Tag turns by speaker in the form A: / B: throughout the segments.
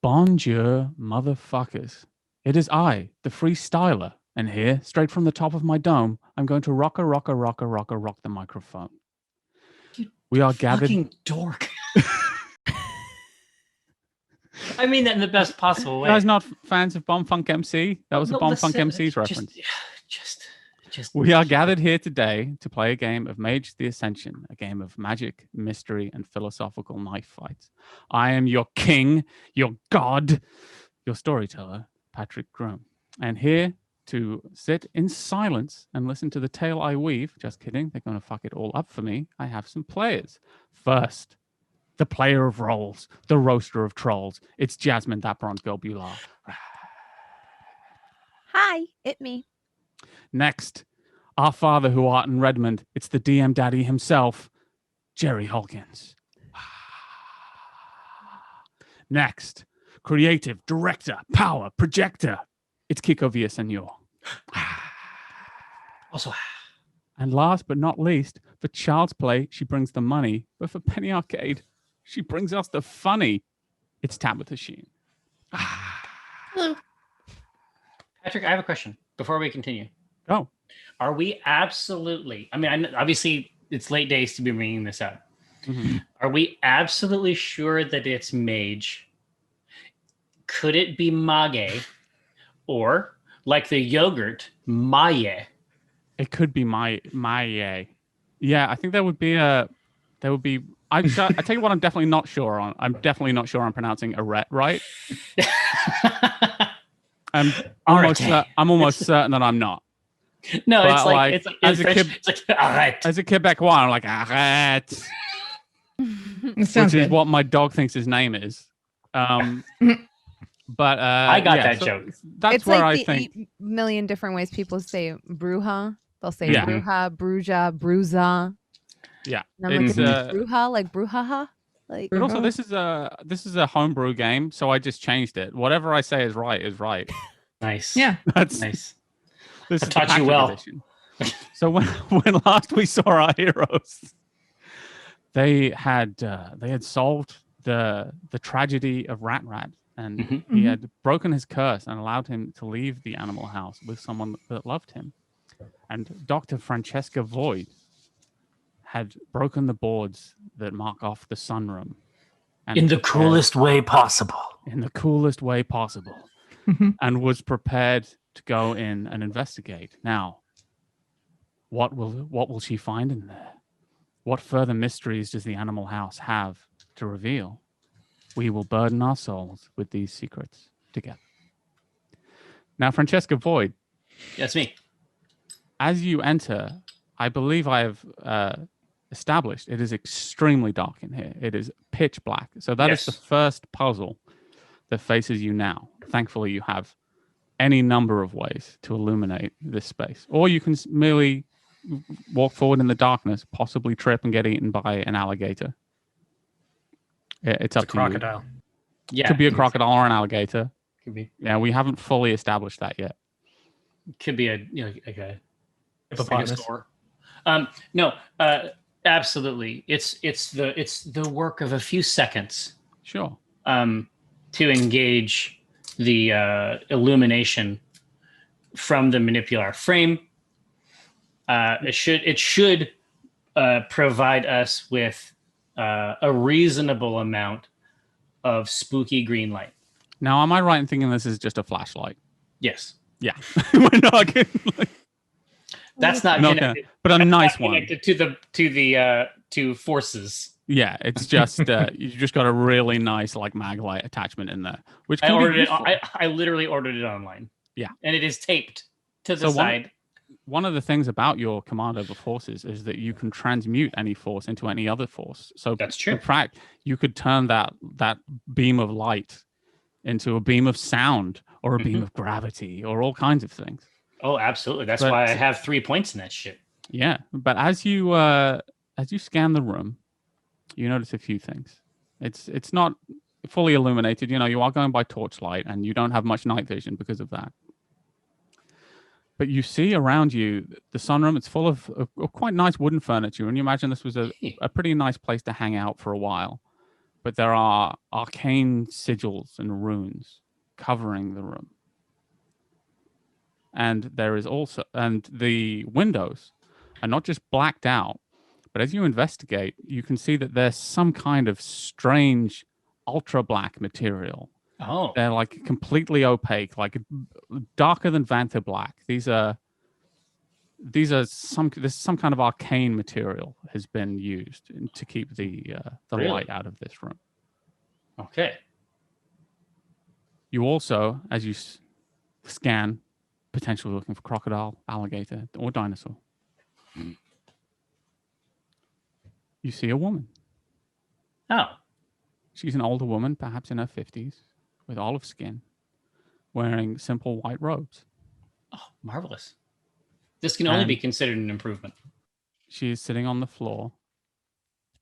A: Bonjour, motherfuckers. It is I, the freestyler, and here, straight from the top of my dome, I'm going to rock the microphone. We are gathered.
B: Fucking dork. I mean that in the best possible way.
A: You guys not fans of Bomb Funk MC? That was a Bomb Funk MC's reference.
B: Just.
A: We are gathered here today to play a game of Mage the Ascension, a game of magic, mystery, and philosophical knife fights. I am your king, your god, your storyteller, Patrick Groome. And here to sit in silence and listen to the tale I weave, just kidding, they're going to fuck it all up for me, I have some players. First, the player of roles, the roaster of trolls. It's Jasmine, that bronze girl Bhullar.
C: Hi, it's me.
A: Next, our father who art in Redmond. It's the DM daddy himself, Jerry Holkins. Next, creative, director, power, projector. It's Kiko Villaseñor.
B: Also.
A: And last but not least, for Child's Play, she brings the money. But for Penny Arcade, she brings us the funny. It's Tabitha Sheehan.
B: Hello. Patrick, I have a question before we continue.
A: Oh.
B: Are we absolutely, I mean, obviously it's late days to be bringing this up. Mm-hmm. Are we absolutely sure that it's Mage? Could it be Mage? Or, like the yogurt, Maye?
A: It could be Maye. Yeah, I think I tell you what I'm definitely not sure on. I'm definitely not sure I'm pronouncing Arret right. I'm almost certain that I'm not.
B: No,
A: but
B: it's like
A: as a
B: French,
A: kid,
B: it's like arrête.
A: As a Quebecois, I'm like arrête, which is what my dog thinks his name is. But
B: I got that joke.
A: That's
C: it's
A: where
C: like
A: I think
C: 8 million different ways people say bruja. They'll say
A: yeah.
C: bruja, bruja, bruza.
A: Yeah,
C: and I'm like, bruja, like brujaha. Like,
A: but also this is a homebrew game, so I just changed it. Whatever I say is right.
B: Nice.
C: Yeah,
A: that's
B: nice.
A: This
B: I taught you well.
A: Edition. So when last we saw our heroes, they had solved the tragedy of Rat, and he had broken his curse and allowed him to leave the animal house with someone that loved him. And Dr. Francesca Void had broken the boards that mark off the sunroom.
B: In the coolest way possible.
A: And was prepared to go in and investigate. Now, what will she find in there? What further mysteries does the animal house have to reveal? We will burden our souls with these secrets together. Now, Francesca Void.
B: That's me.
A: As you enter, I believe I have established it is extremely dark in here. It is pitch black. So that is the first puzzle that faces you now. Thankfully, you have any number of ways to illuminate this space. Or you can merely walk forward in the darkness, possibly trip and get eaten by an alligator. It's up to
B: crocodile.
A: You. Yeah. Could be a crocodile or an alligator.
B: Could be.
A: Yeah, we haven't fully established that yet.
B: Could be a hippopotamus. No, absolutely. It's the work of a few seconds.
A: Sure.
B: To engage the illumination from the manipular frame. It should provide us with a reasonable amount of spooky green light.
A: Now, am I right in thinking this is just a flashlight?
B: Yes.
A: Yeah. We're not getting,
B: that's not connected,
A: but a nice one
B: connected to forces.
A: Yeah, it's just you just got a really nice Maglite attachment in there, which
B: I ordered it. I literally ordered it online.
A: Yeah,
B: and it is taped to the side.
A: One of the things about your command over forces is that you can transmute any force into any other force. So
B: that's true.
A: In fact, you could turn that beam of light into a beam of sound or a beam of gravity or all kinds of things.
B: Oh, absolutely. That's why I have 3 points in that shit.
A: Yeah, but as you scan the room, you notice a few things. It's not fully illuminated. You are going by torchlight, and you don't have much night vision because of that. But you see around you the sunroom. It's full of quite nice wooden furniture, and you imagine this was a pretty nice place to hang out for a while. but there are arcane sigils and runes covering the room. And there is also, and the windows are not just blacked out, but as you investigate, you can see that there's some kind of strange ultra black material.
B: Oh,
A: They're like completely opaque, like darker than Vanta black. These are some kind of arcane material has been used to keep the
B: Really?
A: light out of this room.
B: okay.
A: You also, as you scan, potentially looking for crocodile, alligator, or dinosaur, you see a woman.
B: Oh,
A: She's an older woman, perhaps in her 50s, with olive skin, wearing simple white robes.
B: oh, marvelous. This can only be
A: And
B: considered an improvement.
A: she is sitting on the floor,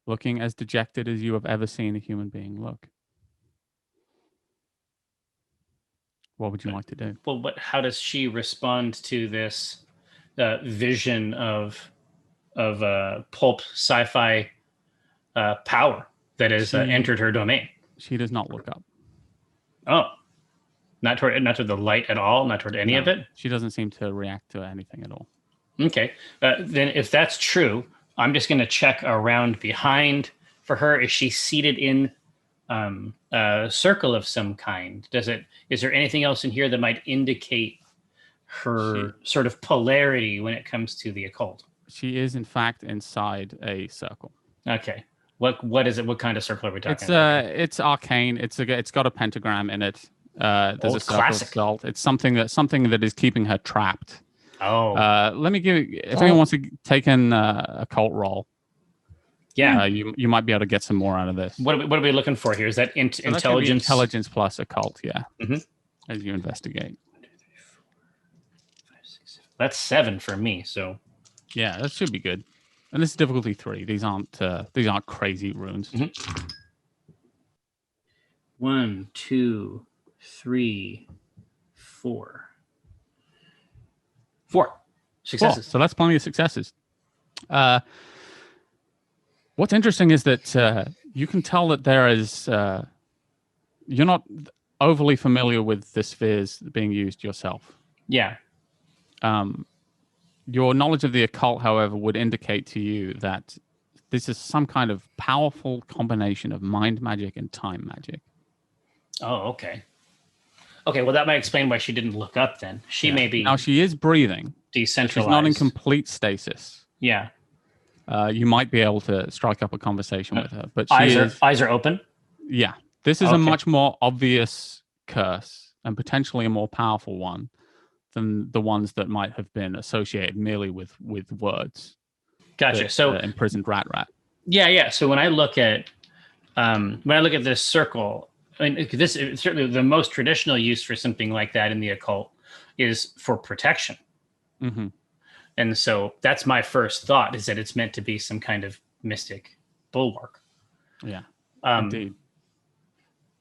A: looking as dejected as you have ever seen a human being look. What would you like to do?
B: Well, how does she respond to this vision of pulp sci-fi power that has entered her domain?
A: She does not look up.
B: Oh, not toward the light at all, not toward any of it.
A: She doesn't seem to react to anything at all.
B: Okay, then if that's true, I'm just going to check around behind for her. Is she seated in a circle of some kind? Is there anything else in here that might indicate her sort of polarity when it comes to the occult?
A: She is in fact inside a circle.
B: Okay. What is it? What kind of circle are we talking about?
A: It's arcane. It's got a pentagram in it. There's a circle
B: classic.
A: of salt. It's something that is keeping her trapped.
B: Oh.
A: Let me give. If anyone wants to take an occult roll,
B: yeah,
A: you might be able to get some more out of this.
B: What are we looking for here? Is that intelligence?
A: That could be intelligence plus occult, yeah.
B: Mm-hmm.
A: As you investigate.
B: 1, 2, 3, 4, 5, 6, 7. That's 7 for me. So.
A: Yeah, that should be good. And this is difficulty 3. These aren't crazy runes.
B: Mm-hmm. 1, 2, 3, 4. 4 successes.
A: Cool. So that's plenty of successes. What's interesting is that you can tell that there is you're not overly familiar with the spheres being used yourself.
B: Yeah.
A: Your knowledge of the occult, however, would indicate to you that this is some kind of powerful combination of mind magic and time magic.
B: Oh, okay. Okay, well, that might explain why she didn't look up then. She may be...
A: Now, she is breathing.
B: Decentralized.
A: She's not in complete stasis.
B: Yeah.
A: You might be able to strike up a conversation with her. But
B: eyes are open?
A: Yeah. This is a much more obvious curse and potentially a more powerful one than the ones that might have been associated merely with words.
B: Gotcha. So
A: imprisoned rat.
B: Yeah. So when I look at this circle, I mean, this is certainly the most traditional use for something like that in the occult is for protection.
A: Mm-hmm.
B: And so that's my first thought, is that it's meant to be some kind of mystic bulwark.
A: Yeah, indeed.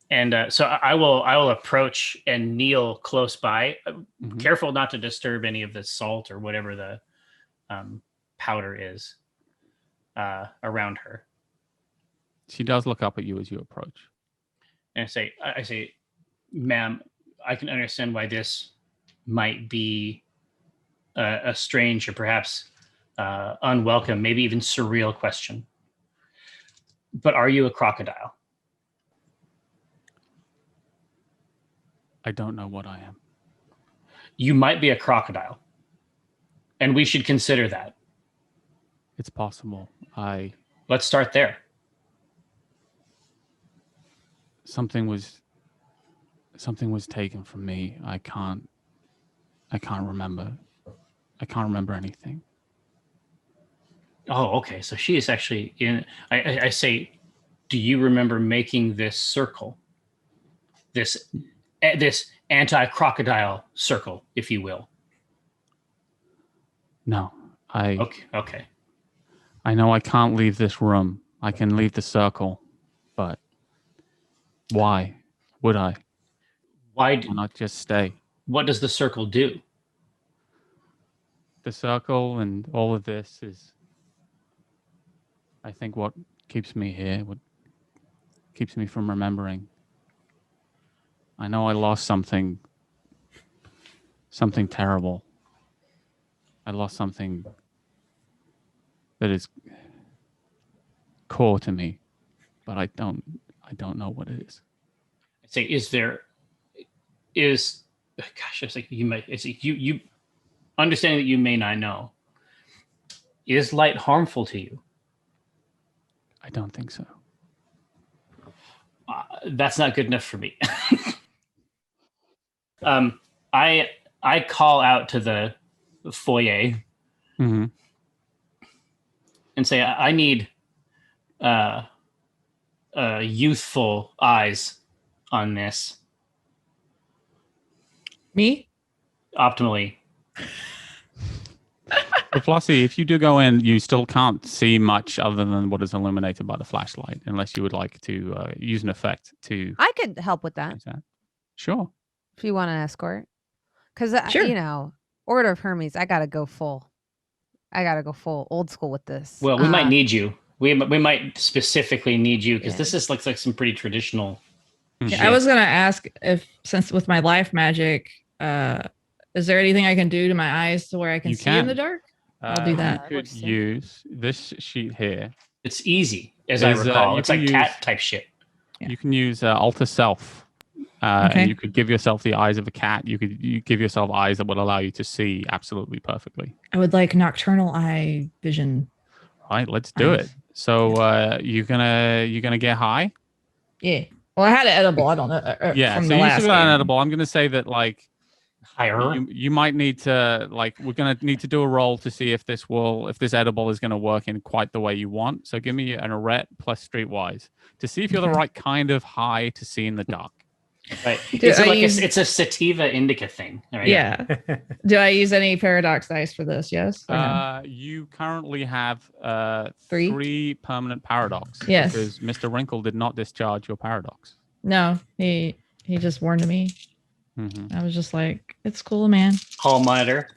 B: And so I will approach and kneel close by, careful not to disturb any of the salt or whatever the powder is around her.
A: She does look up at you as you approach.
B: And I say, ma'am, I can understand why this might be a strange or perhaps unwelcome, maybe even surreal question. But are you a crocodile?
A: I don't know what I am.
B: You might be a crocodile. And we should consider that.
A: It's possible.
B: Let's start there.
A: Something was taken from me. I can't remember. I can't remember anything.
B: Oh, okay. So she is actually in. I say, do you remember making this circle? This anti-crocodile circle, if you will.
A: No,
B: Okay.
A: I know I can't leave this room. I can leave the circle, but why would I?
B: Why
A: not just stay?
B: What does the circle do?
A: The circle and all of this is, I think, what keeps me here. keeps me from remembering. I know I lost something terrible. I lost something that is core to me, but I don't know what it is.
B: I say, gosh, it's like you might, it's like you understanding that you may not know. Is light harmful to you?
A: I don't think so.
B: That's not good enough for me. I call out to the foyer
A: Mm-hmm.
B: and say, I need youthful eyes on this.
D: Me?
B: Optimally.
A: So Flossie, if you do go in, you still can't see much other than what is illuminated by the flashlight, unless you would like to use an effect to.
C: I could help with that
A: Sure.
C: if you want an escort. Because,
D: Sure.
C: Order of Hermes, I got to go full. Old school with this.
B: Well, we might need you. We might specifically need you because this looks like some pretty traditional.
D: Yeah, I was going to ask since with my life magic, is there anything I can do to my eyes to where I can see in the dark? I'll do that.
A: You could use this sheet here.
B: It's easy, as I recall. It's like cat type shit.
A: Yeah. You can use Alter Self. And you could give yourself the eyes of a cat. You give yourself eyes that would allow you to see absolutely perfectly.
D: I would like nocturnal eye vision.
A: All right, let's do it. So you're gonna get high?
D: Yeah. Well, I had an edible. I don't know.
A: Yeah.
D: From
A: So
D: the
A: you
D: last
A: still got an
D: game.
A: edible. I'm gonna say that
B: higher.
A: You might need to we're gonna need to do a roll to see if this edible is gonna work in quite the way you want. So give me an arret plus streetwise to see if you're the right kind of high to see in the dark.
B: Right. It's a sativa indica thing. Right?
D: Yeah. Do I use any paradox dice for this? Yes.
A: You currently have
D: 3
A: permanent paradox.
D: Yes.
A: Because Mr. Wrinkle did not discharge your paradox.
D: No, he just warned me.
A: Mm-hmm.
D: I was just like, it's cool, man.
B: Hall monitor.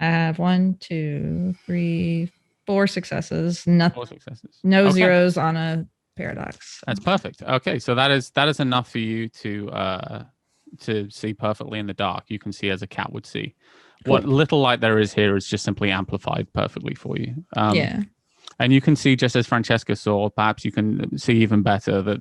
D: I have 1, 2, 3, 4 successes. Nothing.
A: 4 successes.
D: No zeros on a paradox.
A: That's perfect. Okay, so that is enough for you to see perfectly in the dark. You can see as a cat would see. Cool. What little light there is here is just simply amplified perfectly for you.
D: Yeah.
A: And you can see, just as Francesca saw, perhaps you can see even better that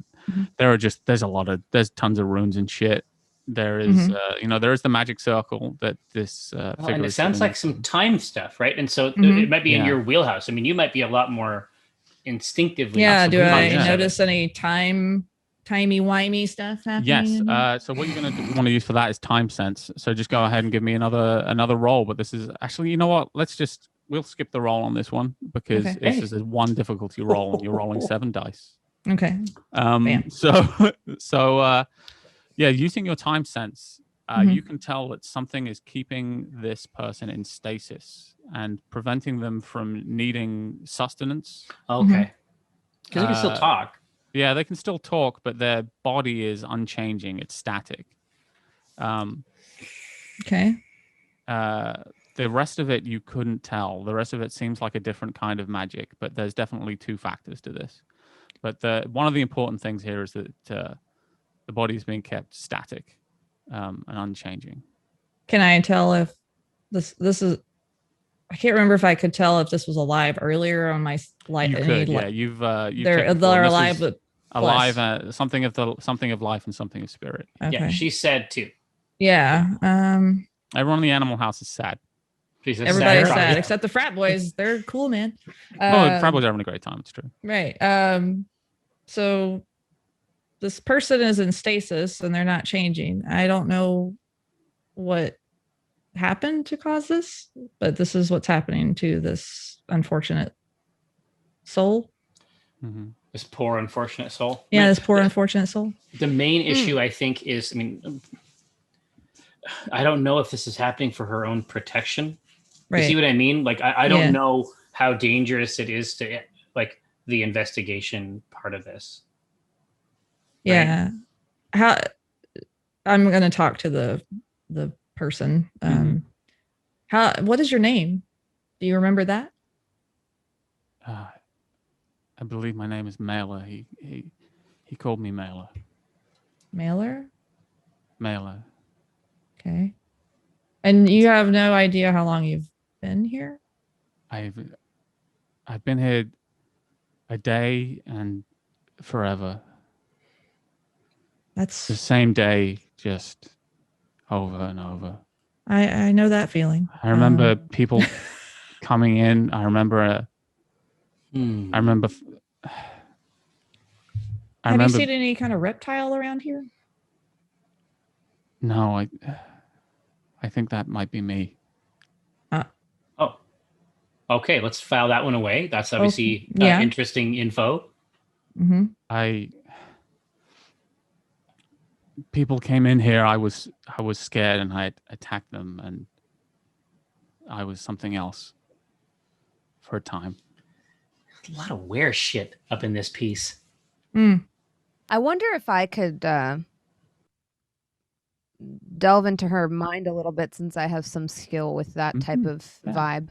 A: there's tons of runes and shit. There is there is the magic circle that this figure
B: and it sounds like some time stuff, right? And so
D: Mm-hmm.
B: it might be in your wheelhouse. I mean, you might be a lot more instinctively.
D: Yeah. Do I notice any timey-wimey stuff happening?
A: Yes. So what you're going to want to use for that is time sense. So just go ahead and give me another roll. But this is actually, you know what? We'll skip the roll on this one because this is a 1 difficulty roll and you're rolling 7 dice.
D: Okay.
A: Using your time sense, you can tell that something is keeping this person in stasis and preventing them from needing sustenance.
B: Okay. Because they can still talk.
A: Yeah, they can still talk, but their body is unchanging. It's static.
D: Okay.
A: The rest of it, you couldn't tell. The rest of it seems like a different kind of magic, but there's definitely 2 factors to this. But one of the important things here is that the body is being kept static and unchanging.
D: Can I tell if this is? I can't remember if I could tell if this was alive earlier on my life.
A: You could, yeah. You've
D: they're alive, but
A: alive. Something of life and something of spirit.
D: Okay.
B: Yeah, she's sad too.
D: Yeah.
A: Everyone in the animal house is sad.
D: Everybody's sad except the frat boys. They're cool, man.
A: The frat boys are having a great time. It's true.
D: Right. So this person is in stasis and they're not changing. I don't know what happened to cause this, but this is what's happening to this unfortunate soul.
A: Mm-hmm.
B: This poor unfortunate soul.
D: Yeah, this poor unfortunate soul.
B: The main issue, I think, is, I don't know if this is happening for her own protection.
D: Right.
B: You see what I mean? Like, I don't know how dangerous it is to, like, the investigation part of this.
D: Yeah. Right? I'm going to talk to the person. What is your name? Do you remember that?
A: I believe my name is Mela. He called me Mailer.
D: Mailer?
A: Mailer.
D: Okay. And you have no idea how long you've been here?
A: I've been here a day and forever.
D: That's
A: The same day, just over and over.
D: I know that feeling.
A: I remember people coming in. I remember.
D: Have you seen any kind of reptile around here?
A: No, I think that might be me.
B: Oh, okay. Let's file that one away. That's obviously interesting info.
D: Mm-hmm.
A: People came in here. I was scared, and I attacked them, and I was something else for a time.
B: A lot of weird shit up in this piece.
C: I wonder if I could delve into her mind a little bit, since I have some skill with that type of vibe.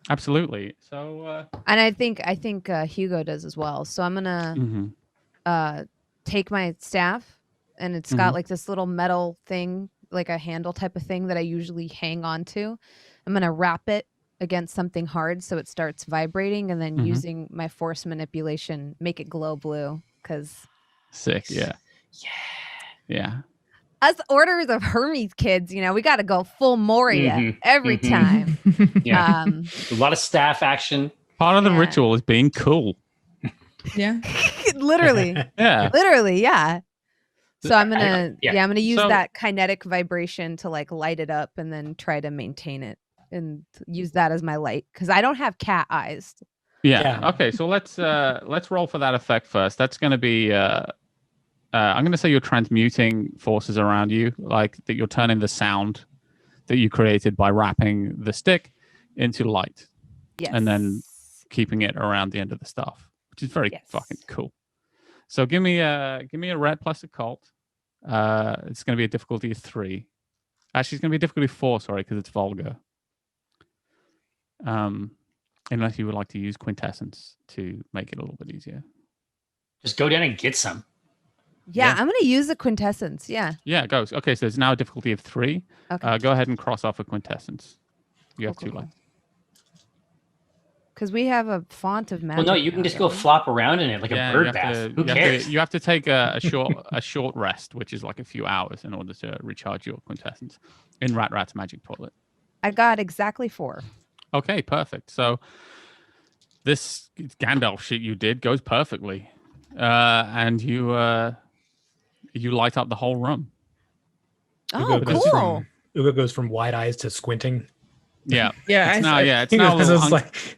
A: Absolutely. So,
C: and I think Hugo does as well. So I'm gonna take my staff, and it's got like this little metal thing, like a handle type of thing that I usually hang on to. I'm gonna wrap it against something hard so it starts vibrating, and then using my force manipulation, make it glow blue. Cause
A: sick, yeah.
C: Us Orders of Hermes kids, you know, we got to go full Moria every time.
B: Yeah, a lot of staff action.
A: Part of the ritual is being cool.
D: Yeah,
C: literally. Literally, yeah. So I'm gonna, I'm gonna use that kinetic vibration to like light it up, and then try to maintain it, and use that as my light, because I don't have cat eyes.
A: Yeah. Okay. So let's roll for that effect first. That's going to be. I'm going to say you're transmuting forces around you, like that. You're turning the sound that you created by wrapping the stick into light, and then keeping it around the end of the staff, which is very fucking cool. So give me a red plus occult. It's going to be a difficulty of 3. Actually, it's going to be a difficulty of 4. Sorry, because it's vulgar. Unless you would like to use quintessence to make it a little bit easier.
B: Just go down and get some.
C: Yeah, I'm going to use the quintessence. Yeah,
A: it goes. Okay, so there's now a difficulty of 3.
C: Okay.
A: Go ahead and cross off a quintessence. You have 2 lights.
C: Because we have a font of magic.
B: Well, no, you can just go flop around in it like a bird bath. Who cares?
A: You have to take a short rest, which is like a few hours, in order to recharge your quintessence in Rat's magic toilet.
C: I got exactly 4.
A: Okay, perfect. So this Gandalf shit you did goes perfectly, and you light up the whole room.
C: Oh, cool!
E: Hugo goes from wide eyes to squinting.
A: Yeah,
D: yeah.
E: It's now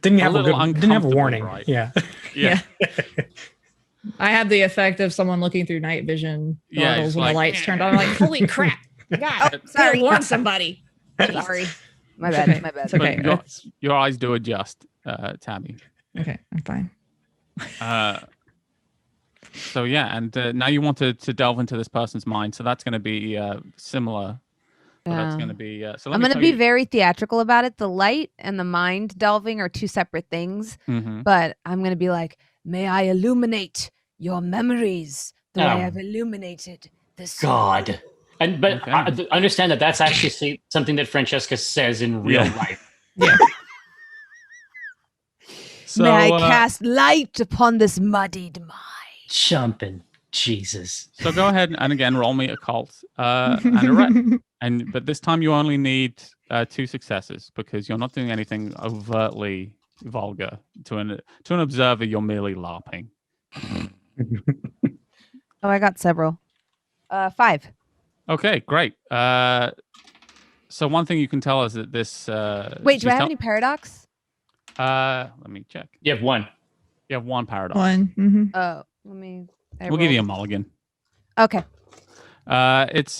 E: didn't have a warning.
A: Right?
E: Yeah.
D: I had the effect of someone looking through night vision goggles when the lights turned on. I'm like, holy crap! God, sorry, warn somebody.
C: Sorry, my bad. My bad.
D: It's okay.
A: Your eyes do adjust, Tammy.
D: Okay, I'm fine.
A: So yeah, and now you want to delve into this person's mind. So that's going to be similar. So that's going to be. So
C: I'm going to be very theatrical about it. The light and the mind delving are 2 separate things. But I'm going to be like, may I illuminate your memories the way I've illuminated this.
B: God. But I understand that that's actually something that Francesca says in real life.
D: Yeah.
C: So, may I cast light upon this muddied mind.
B: Jumping. Jesus.
A: So go ahead and again roll me occult and a red. But this time you only need 2 successes, because you're not doing anything overtly vulgar. To an observer, you're merely LARPing.
C: Oh, I got several. 5.
A: Okay, great. So one thing you can tell is that this.
C: Wait, do I have any paradox?
A: Let me check.
B: You have 1.
A: You have 1 paradox.
D: 1.
C: Oh, let me.
A: We'll give you a mulligan.
C: Okay.
A: It's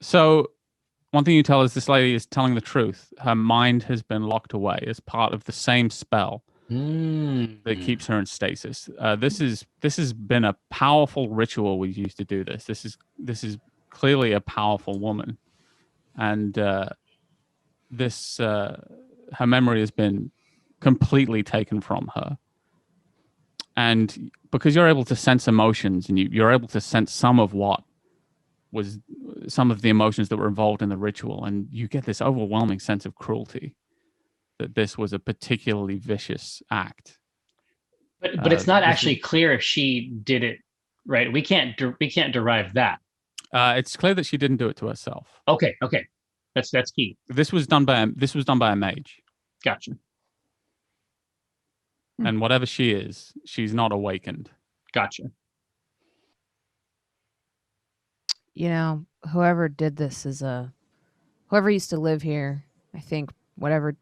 A: so one thing you tell is this lady is telling the truth. Her mind has been locked away as part of the same spell that keeps her in stasis. This has been a powerful ritual we used to do this. This is clearly a powerful woman, and her memory has been completely taken from her. And because you're able to sense emotions, and you're able to sense some of the emotions that were involved in the ritual, and you get this overwhelming sense of cruelty, that this was a particularly vicious act.
B: But it's not actually clear if she did it, right? We can't derive that.
A: It's clear that she didn't do it to herself.
B: Okay, that's key.
A: This was done by a mage.
B: Gotcha.
A: And whatever she is, she's not awakened.
B: Gotcha.
C: You know, whoever did this is whoever used to live here. I think whatever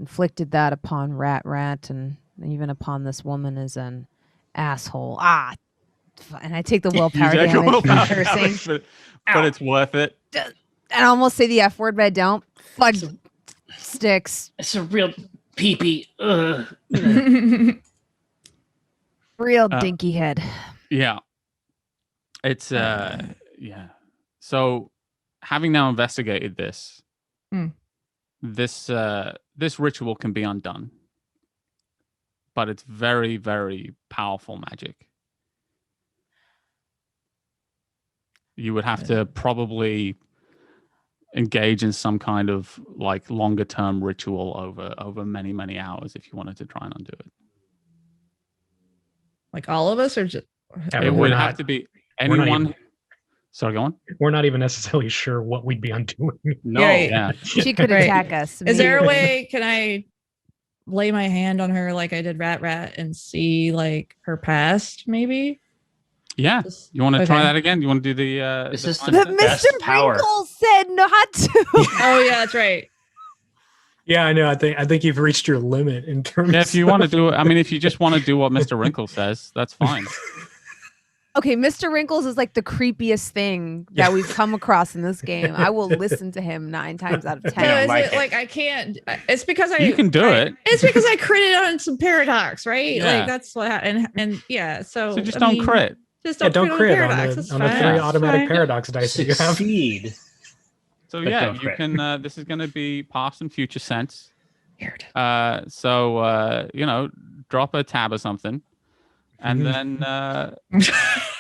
C: inflicted that upon Rat and even upon this woman is an asshole. And I take the willpower damage from cursing.
A: But it's worth it.
C: I almost say the F word, but I don't. Fudge sticks.
B: It's a real pee-pee.
C: Real dinky head.
A: Yeah. It's yeah. So having now investigated this, this ritual can be undone. But it's very, very powerful magic. You would have to probably engage in some kind of like longer term ritual over many, many hours if you wanted to try and undo it.
D: Like all of us, or just
A: it would have to be anyone. Sorry, go on.
E: We're not even necessarily sure what we'd be undoing.
B: No,
A: yeah.
C: She could attack us.
D: Is there a way? Can I lay my hand on her like I did Rat and see like her past? Maybe.
A: Yeah. You want to try that again? You want to do the?
B: This is
C: But
B: the best
C: Mr.
B: power.
C: Wrinkle said not to.
D: Oh yeah, that's right.
E: Yeah, I know. I think you've reached your limit in terms.
A: Yeah, if you want to do it, I mean, if you just want to do what Mr. Wrinkle says, that's fine.
C: Okay, Mr. Wrinkles is like the creepiest thing that we've come across in this game. I will listen to him 9 times out of 10.
D: No, is
B: like
D: it like I can't? It's because
A: You can do it.
D: It's because I critted on some paradox, right?
A: Yeah.
D: Like that's what. And yeah, so
A: So just don't crit.
D: Just
E: don't crit on
D: paradox.
E: the
D: That's
E: 3
D: fine.
E: automatic paradox dice that you have.
B: Succeed.
A: So
B: But
A: yeah,
B: don't
A: you
B: crit.
A: can. This is going to be past and future sense.
D: Weird.
A: So you know, drop a tab or something, and then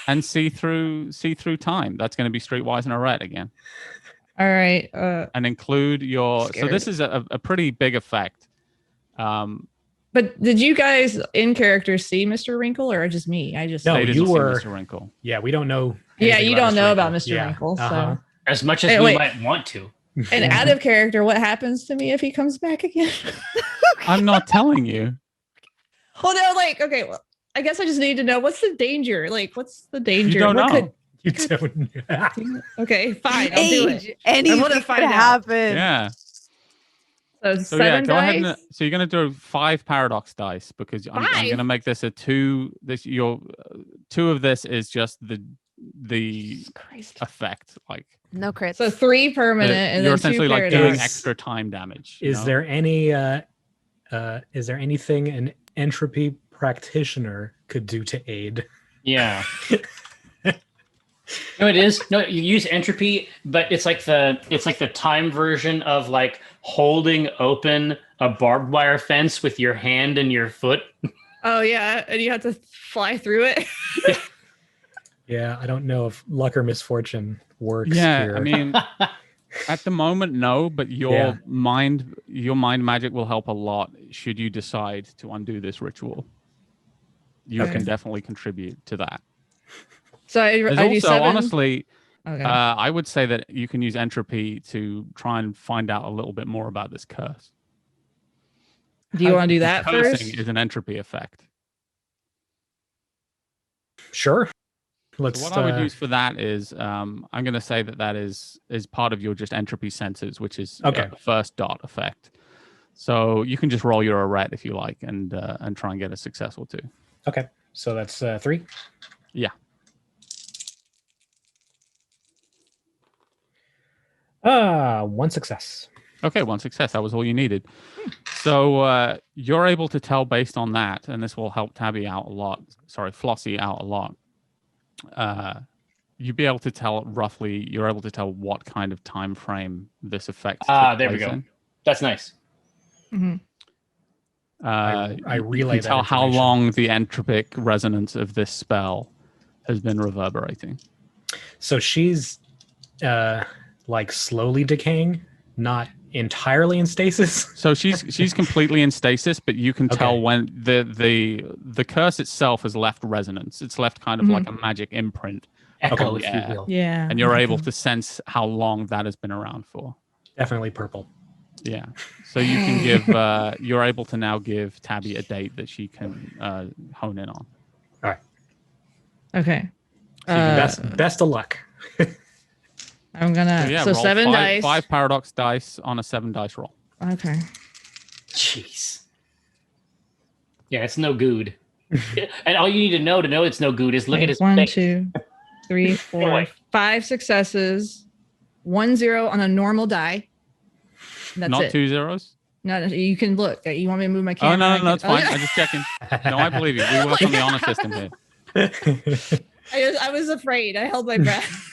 A: and see through time. That's going to be Streetwise and a red again.
D: All right.
A: And include your. So
D: Scared.
A: this is a pretty big effect.
D: But did you guys in character see Mr. Wrinkle or just me? I just
E: No,
A: they didn't
E: you
A: see
E: were-
A: Mr. Wrinkle.
E: Yeah, we don't know.
D: Yeah,
E: anything
D: you don't know
E: Mr.
D: about
E: Wrinkle.
D: Mr.
E: Yeah,
D: Wrinkle, so
E: uh-huh.
B: As much as
D: Hey,
B: we
D: wait.
B: might want to.
D: and out of character, what happens to me if he comes back again?
A: I'm not telling you.
D: Oh no, like okay, well, I guess I just need to know what's the danger. Like, what's the danger?
A: You don't
D: What
A: know.
E: You don't.
D: Okay, fine, I'll do it.
C: Age, anything
D: I wanna
C: could
D: find out.
C: happen.
A: Yeah.
D: So
A: So
D: 7
A: yeah, go
D: dice.
A: ahead and so you're going to do 5 paradox dice because I'm
D: 5?
A: going to make this a 2. This your 2 of this is just the
D: Christ.
A: effect. Like
C: No crits.
D: So 3 permanent, and
A: you're
D: then
A: essentially
D: 2
A: like
D: paradox.
A: doing
E: Is-
A: extra time damage. you
E: Is
A: know?
E: there anything an entropy practitioner could do to aid?
B: Yeah. No, it is. No, you use entropy, but it's like the time version of like holding open a barbed wire fence with your hand and your foot.
D: Oh yeah, and you have to fly through it.
E: Yeah, I don't know if luck or misfortune works
A: Yeah,
E: here.
A: I mean, at the moment, no, but your mind magic will help a lot should you decide to undo this ritual. You
D: Okay.
A: can definitely contribute to that.
D: So I
A: There's
D: do
A: also,
D: 7.
A: honestly,
D: Okay.
A: I would say that you can use entropy to try and find out a little bit more about this curse.
D: do you want to do that
A: Cursing
D: first?
A: is an entropy effect.
E: Sure.
A: So
E: Let's.
A: what I would use for that is I'm going to say that is part of your just entropy senses, which is
E: Okay.
A: the first dot effect. So you can just roll your arret if you like and try and get a success or 2.
E: Okay, so that's 3.
A: Yeah.
E: 1 success.
A: Okay, 1 success. That was all you needed. So you're able to tell based on that, and this will help Flossie out a lot. You'd be able to tell roughly. You're able to tell what kind of time frame this effect. took
B: There we
A: place
B: go.
A: in.
B: That's nice.
D: Mhm.
E: I
A: you
E: relay
A: can
E: that
A: tell how
E: information.
A: long the entropic resonance of this spell has been reverberating.
E: So she's like slowly decaying, not entirely in stasis.
A: So she's completely in stasis, but you can tell
E: Okay.
A: when the curse itself has left resonance. It's left kind of like a magic imprint,
B: Echo,
A: Okay.
B: if you will.
D: Yeah.
A: and you're able to sense how long that has been around for.
E: Definitely purple.
A: Yeah. So you can give. You're able to now give Tabby a date that she can hone in on.
D: Okay.
A: So you can
E: Best of luck.
D: I'm gonna.
A: yeah,
D: So
A: roll
D: 7 dice.
A: 5 paradox dice on a 7 dice roll.
D: Okay.
B: Jeez. Yeah, it's no good. And all you need to know it's no good is look
D: Okay,
B: at his
D: 1,
B: face.
D: 2, 3, 4,
B: away.
D: 5 successes. 1 0 on a normal die. That's
A: Not
D: it.
A: 2 zeros.
D: No, you can look. You want me to move my
A: Oh
D: camera?
A: no, it's fine.
D: Okay.
A: I'm just checking. No, I believe you. We work on the honor system here.
D: I was afraid. I held my breath.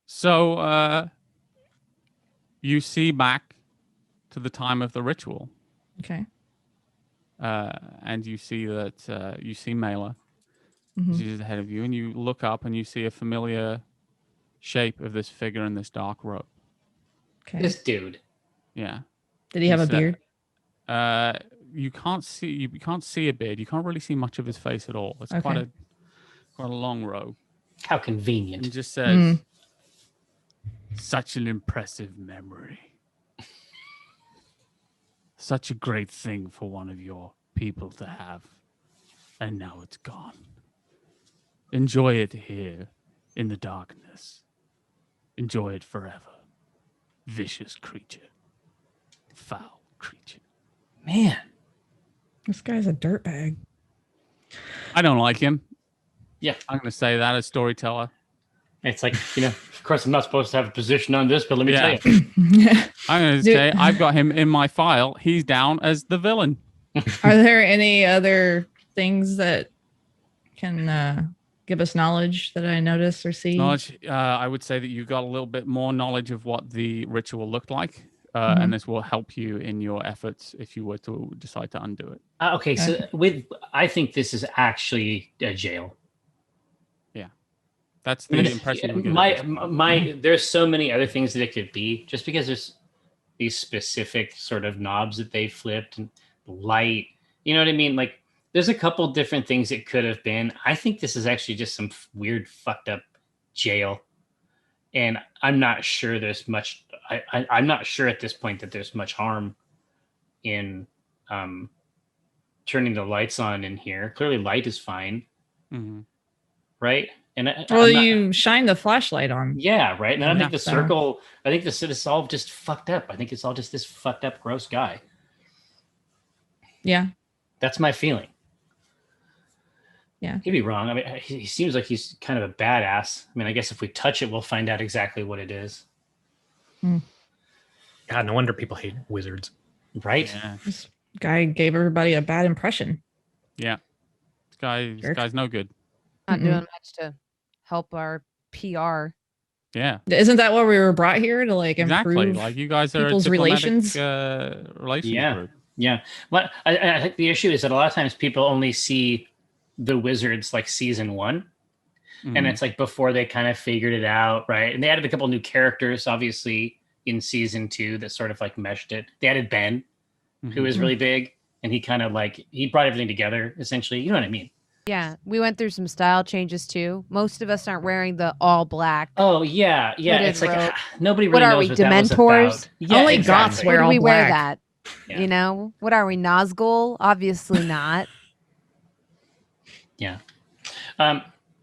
A: So you see back to the time of the ritual,
D: Okay.
A: and you see that you see Mela.
D: Mhm.
A: She's ahead of you, and you look up and you see a familiar shape of this figure in this dark robe.
D: Okay.
B: This dude.
A: Yeah.
D: Did he have a
A: He's,
D: beard?
A: You can't see a beard. You can't really see much of his face at all. It's quite
D: Okay.
A: a long robe.
B: How
A: And
B: convenient.
A: it just says, "Such an impressive memory. Such a great thing for one of your people to have. And now it's gone. Enjoy it here in the darkness. Enjoy it forever. Vicious creature. Foul creature."
B: Man.
D: This guy's a dirtbag.
A: I don't like him.
B: Yeah.
A: I'm going to say that as storyteller.
B: It's like, of course I'm not supposed to have a position on this, but let me
A: Yeah.
B: tell you.
A: I'm going to
D: Dude.
A: say I've got him in my file. He's down as the villain.
D: Are there any other things that can give us knowledge that I notice or see?
A: Knowledge, I would say that you got a little bit more knowledge of what the ritual looked like,
D: Mhm.
A: and this will help you in your efforts if you were to decide to undo it.
B: Okay, so I think this is actually a jail.
A: That's the impression you get.
B: There's so many other things that it could be. Just because there's these specific sort of knobs that they flipped and light, you know what I mean? Like, there's a couple different things it could have been. I think this is actually just some weird, fucked up jail, and I'm not sure there's much. I'm not sure at this point that there's much harm in turning the lights on in here. Clearly, light is fine, right? And
D: you shine the flashlight on.
B: yeah, right. And I think the
D: So-
B: circle. I think it's all just fucked up. I think it's all just this fucked up, gross guy.
D: Yeah.
B: That's my feeling.
D: Yeah.
B: He'd be wrong. I mean, he seems like he's kind of a badass. I mean, I guess if we touch it, we'll find out exactly what it is.
E: God, no wonder people hate wizards.
B: Right?
A: Yeah.
D: This guy gave everybody a bad impression.
A: This guy's no good.
C: Not doing much to help our PR.
A: Yeah.
D: Isn't that what we were brought here to like
A: Exactly.
D: improve?
A: Like you guys are
D: people's
A: a diplomatic,
D: relations?
A: relations
B: Yeah.
A: group.
B: Yeah. Well, I think the issue is that a lot of times people only see the wizards like season 1. And it's like before they kind of figured it out, right? And they added a couple new characters, obviously, in season 2 that sort of like meshed it. They added Ben, who is really big, and he kind of like he brought everything together, essentially. You know what I mean?
C: Yeah, we went through some style changes too. Most of us aren't wearing the all black.
B: Oh yeah.
C: Hooded
B: It's like
C: robe.
B: nobody
C: What
B: really
C: are
B: knows
C: we,
B: what that was
C: Dementors?
B: about. Yeah,
D: Only
B: exactly.
D: goths
C: Where
D: wear
C: do
D: all
C: we wear
D: black.
C: that?
B: Yeah.
C: You know, what are we, Nazgul? Obviously not.
B: Yeah.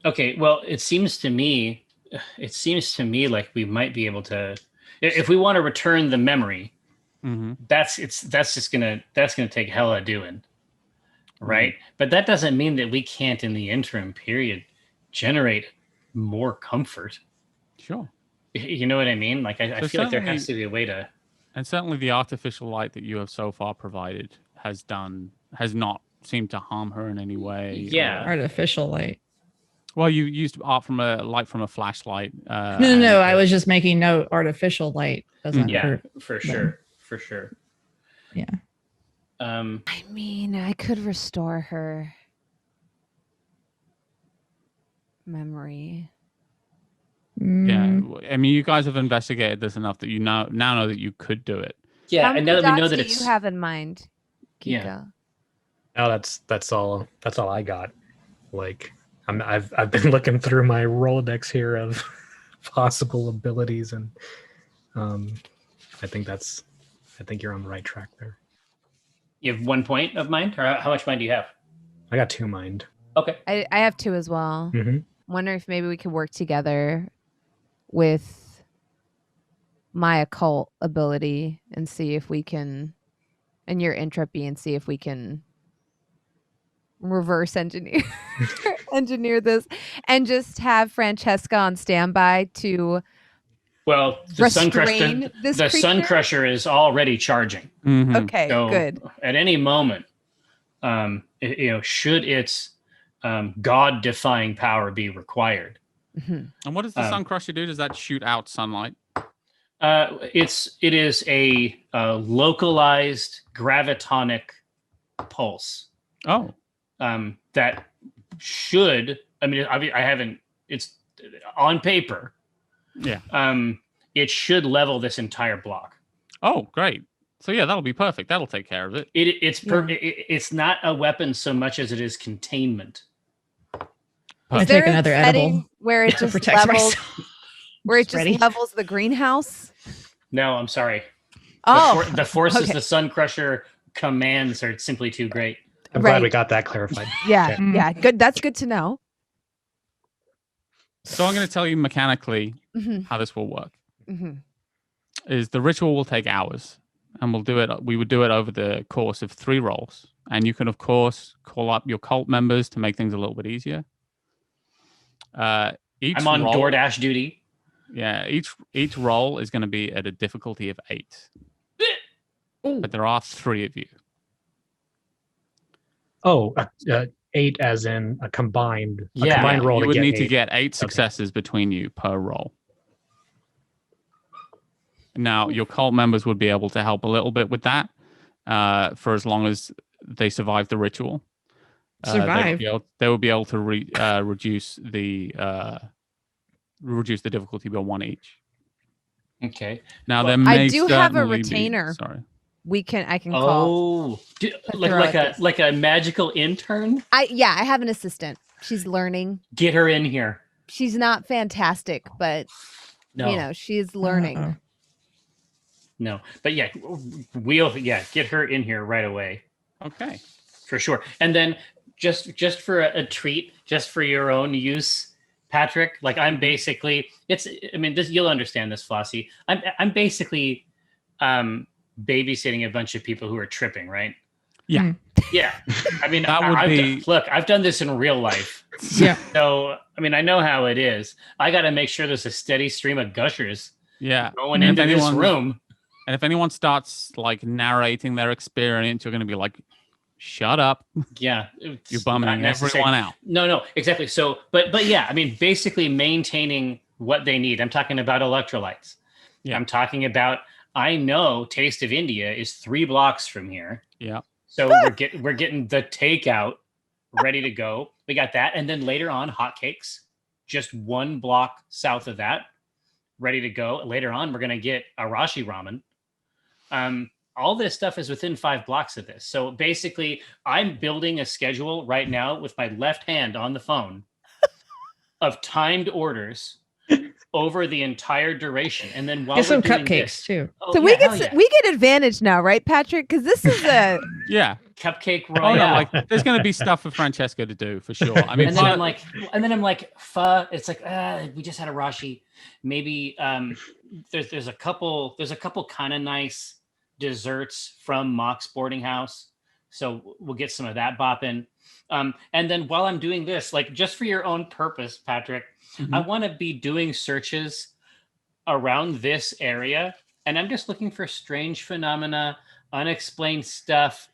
B: Okay. Well, it seems to me like we might be able to, if we want to return the memory, that's just gonna take hella doing, right? But that doesn't mean that we can't, in the interim period, generate more comfort.
A: Sure.
B: You know what I mean? Like I
A: So
B: feel like there has
A: certainly-
B: to be a way to.
A: And certainly the artificial light that you have so far provided has not seemed to harm her in any way.
B: Yeah.
D: Artificial light.
A: Well, you used light from a flashlight.
D: No. I was just making note. Artificial light doesn't
B: Yeah,
D: hurt.
B: for
D: them.
B: sure.
D: Yeah.
C: I mean, I could restore her memory.
A: Yeah, I mean, you guys have investigated this enough that you now know that you could do it.
B: Yeah,
C: How
B: and
C: many
B: now that we know
C: dots
B: that
C: do
B: it's
C: you have in mind, Kiko?
B: Yeah.
E: Now that's all I got. Like I've been looking through my Rolodex here of possible abilities, and I think you're on the right track there.
B: you have 1 point of mind, or how much mind do you have?
E: I got 2 mind.
B: Okay.
C: I have 2 as well.
E: Mm-hmm.
C: Wonder if maybe we could work together with my occult ability and see if we can, and your entropy, and see if we can reverse engineer this, and just have Francesca on standby to
B: Well, the Sun
C: restrain this
B: the Sun
C: creature?
B: Crusher is already charging.
A: Mhm.
C: Okay,
B: So
C: good.
B: at any moment, should its God-defying power be required,
C: Mhm.
A: And what does the Sun Crusher do? Does that shoot out sunlight?
B: it is a localized gravitonic pulse
A: Oh,
B: that should. I mean, I haven't. It's on paper.
A: yeah.
B: It should level this entire block.
A: Oh, great. So yeah, that'll be perfect. That'll take care of it.
B: It's not a weapon so much as it is containment.
D: I
C: Is there
D: take
C: a
D: another
C: setting
D: edible
C: where it
D: to
C: just
D: protect
C: levels,
D: myself.
C: where it
D: Just
C: just
D: ready.
C: levels the greenhouse?
B: No, I'm sorry.
C: Oh,
B: The forces
C: okay.
B: the Sun Crusher commands are simply too great.
E: I'm glad we
C: Right.
E: got that clarified.
C: Yeah,
E: Okay.
C: yeah, good. That's good to know.
A: So I'm going to tell you mechanically
C: Mhm,
A: how this will work.
C: mhm.
A: Is the ritual will take hours, and we would do it over the course of 3 rolls. And you can, of course, call up your cult members to make things a little bit easier. Each
B: I'm on
A: roll,
B: DoorDash duty.
A: Yeah, each roll is going to be at a difficulty of 8.
B: Ooh.
A: But there are 3 of you.
E: Oh, 8 as in a combined
B: Yeah.
E: combined roll
A: you
E: to
A: would
E: get
A: need
E: 8.
A: to get 8 successes between you per roll. Now, your cult members would be able to help a little bit with that for as long as they survive the ritual.
D: Survive.
A: They would be able to reduce the difficulty by 1 each.
B: Okay.
A: Now,
B: Well,
A: there may
C: I do have a
A: certainly be-
C: retainer.
A: Sorry.
C: I can call.
B: Oh,
C: throw at this.
B: like a magical intern.
C: I have an assistant. She's learning.
B: Get her in here.
C: She's not fantastic, but
B: No,
C: she's learning.
D: Uh-oh.
B: no. But yeah, get her in here right away
A: Okay.
B: for sure. And then just for a treat, just for your own use, Patrick. Like I'm basically, you'll understand this, Flossie. I'm basically babysitting a bunch of people who are tripping, right?
A: Yeah.
B: Yeah. I mean,
A: That would be-
B: I've done this in real life.
D: Yeah.
B: So, I mean, I know how it is. I got to make sure there's a steady stream of gushers
A: Yeah.
B: going
A: And
B: into
A: if
B: this
A: anyone-
B: room.
A: And if anyone starts like narrating their experience, you're going to be like, "Shut up!
B: Yeah.
A: You're
B: it's
A: bumming
B: not necessary.
A: everyone out."
B: No, exactly. So, but yeah, I mean, basically maintaining what they need. I'm talking about electrolytes.
A: Yeah.
B: I'm talking about, I know Taste of India is 3 blocks from here.
A: Yeah.
B: So we're getting the takeout ready to go. We got that. And then later on, hotcakes, just 1 block south of that, ready to go. Later on, we're going to get arashi ramen. All this stuff is within 5 blocks of this. So basically, I'm building a schedule right now with my left hand on the phone of timed orders over the entire duration. And then while
D: Get some
B: we're doing
D: cupcakes
B: this,
D: too.
B: oh,
C: So
B: yeah, hell yeah.
C: we get advantage now, right, Patrick? Because this is a
A: Yeah.
B: Cupcake
A: Oh
B: royale.
A: yeah. Like there's going to be stuff for Francesca to do for sure. I mean,
B: and then I'm like, pho. It's like, we just had a rashi. Maybe there's a couple kind of nice desserts from Mock's boarding house, so we'll get some of that bopping. And then while I'm doing this, like just for your own purpose, Patrick,
A: Mhm.
B: I want to be doing searches around this area, and I'm just looking for strange phenomena, unexplained stuff.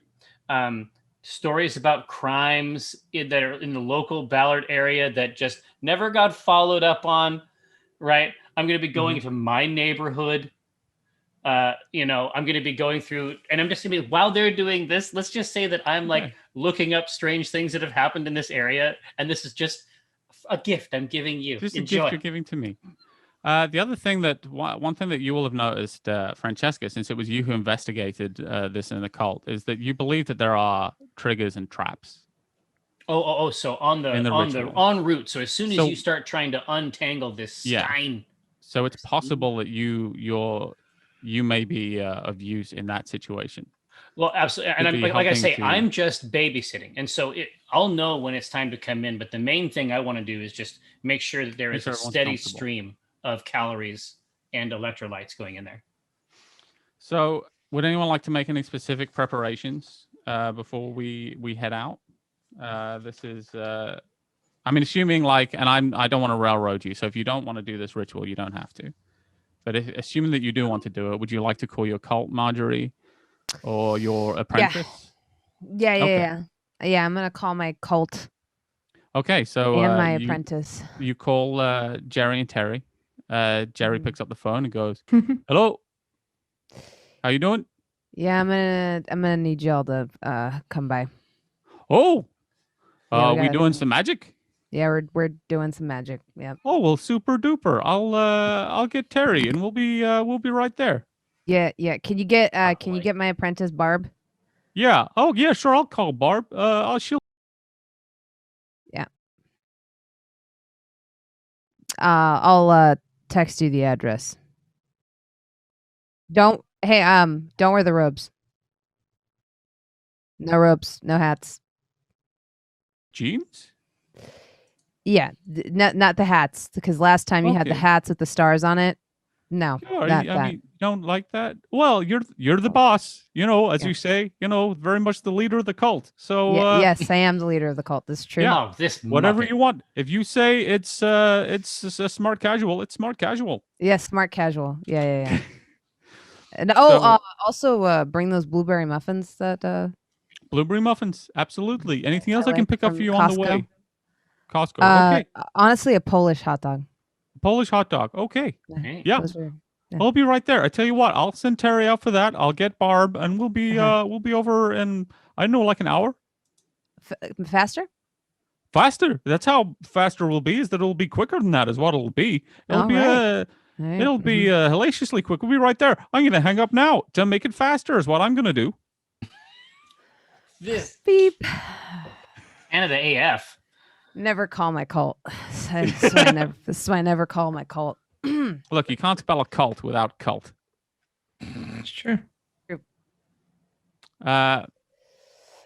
B: Stories about crimes that are in the local Ballard area that just never got followed up on, right? I'm going to be going to my neighborhood you know, I'm going to be going through, and I'm just going to be, while they're doing this, let's just say that I'm like looking up strange things that have happened in this area, and this is just a gift I'm giving you.
A: Just
B: Enjoy.
A: a gift you're giving to me. The other thing one thing that you will have noticed, Francesca, since it was you who investigated this in the cult, is that you believe that there are triggers and traps.
B: So on en route. So as soon as you start trying to untangle this skein.
A: So it's possible that you may be of use in that situation.
B: Well, absolutely. And I'm, like I say, I'm just babysitting. And so I'll know when it's time to come in. But the main thing I want to do is just make sure that there is a steady stream of calories and electrolytes going in there.
A: So would anyone like to make any specific preparations before we head out? This is, I mean, assuming like, and I don't want to railroad you. So if you don't want to do this ritual, you don't have to. But assuming that you do want to do it, would you like to call your cult Marjory or your apprentice?
C: Yeah. I'm going to call my cult.
A: Okay. So
C: and my apprentice.
A: You call Jerry and Terry. Jerry picks up the phone and goes, "Hello, how you doing?"
C: Yeah, I'm gonna need y'all to come by.
A: Oh, we doing some magic?
C: Yeah, we're doing some magic. Yeah.
A: Oh well, super duper. I'll get Terry and we'll be right there.
C: Yeah. Can you get my apprentice Barb?
A: Yeah. Oh yeah, sure. I'll call Barb. She'll.
C: Yeah. I'll text you the address. Don't wear the robes. No robes, no hats.
A: Jeans?
C: Yeah, not the hats, because last time you had the hats with the stars on it. No,
A: sure, I mean, you don't like that? Well, you're the boss, as you say, very much the leader of the cult. So
C: yes, I am the leader of the cult. This is true.
A: Yeah, whatever you want. If you say it's a smart casual, it's smart casual.
C: Yeah, smart casual. Yeah. And also bring those blueberry muffins that.
A: Blueberry muffins, absolutely. Anything else I can pick up for you on the way? Costco. Okay.
C: Honestly, a Polish hot dog.
A: Polish hot dog. Okay. Yeah.
C: Yeah.
A: I'll be right there. I tell you what, I'll send Terry out for that. I'll get Barb, and we'll be over in, I don't know, like an hour.
C: Faster.
A: That's how faster we'll be. Is that it'll be quicker than that? Is what it'll be. It'll be hellaciously quick. We'll be right there. I'm gonna hang up now to make it faster. Is what I'm gonna do.
B: This
C: beep.
B: Canada AF.
C: Never call my cult. That's why I never call my cult.
A: Look, you can't spell a cult without cult.
D: That's true.
C: By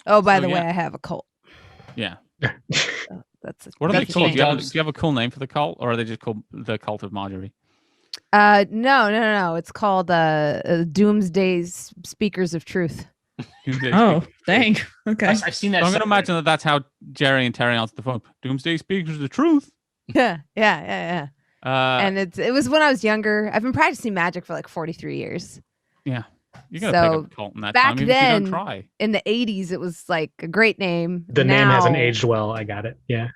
C: the way, I have a cult.
A: Yeah.
C: What
A: are they called? Do you have a cool name for the cult, or are they just called the Cult of Marjory?
C: No. It's called Doomsday Speakers of Truth.
D: Oh, dang. Okay.
B: I've seen that.
A: So I'm going to imagine that's how Jerry and Terry answer the phone. Doomsday Speakers of the Truth.
C: Yeah. And it was when I was younger. I've been practicing magic for like 43 years.
A: Yeah. You're going to pick up a cult in that
C: back
A: time,
C: then,
A: if you don't try.
C: In the 80s, it was like a great name.
E: The name hasn't aged well. I got it. Yeah.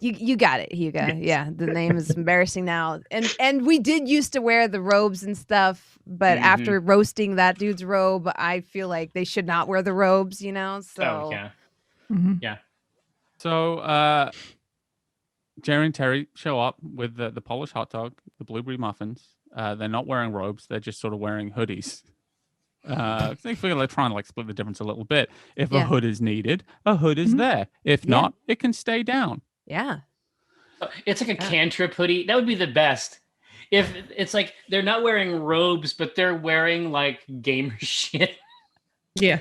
C: You got it, Hugo. Yeah, the name is embarrassing now. And we did used to wear the robes and stuff, but after roasting that dude's robe, I feel like they should not wear the robes, So
B: yeah.
A: So Jerry and Terry show up with the Polish hot dog, the blueberry muffins. They're not wearing robes, they're just sort of wearing hoodies. They feel like trying to split the difference a little bit. If a hood is needed, a hood is there. If not, it can stay down.
C: Yeah.
B: It's like a cantrip hoodie. That would be the best. If it's like they're not wearing robes, but they're wearing like gamer shit.
D: Yeah.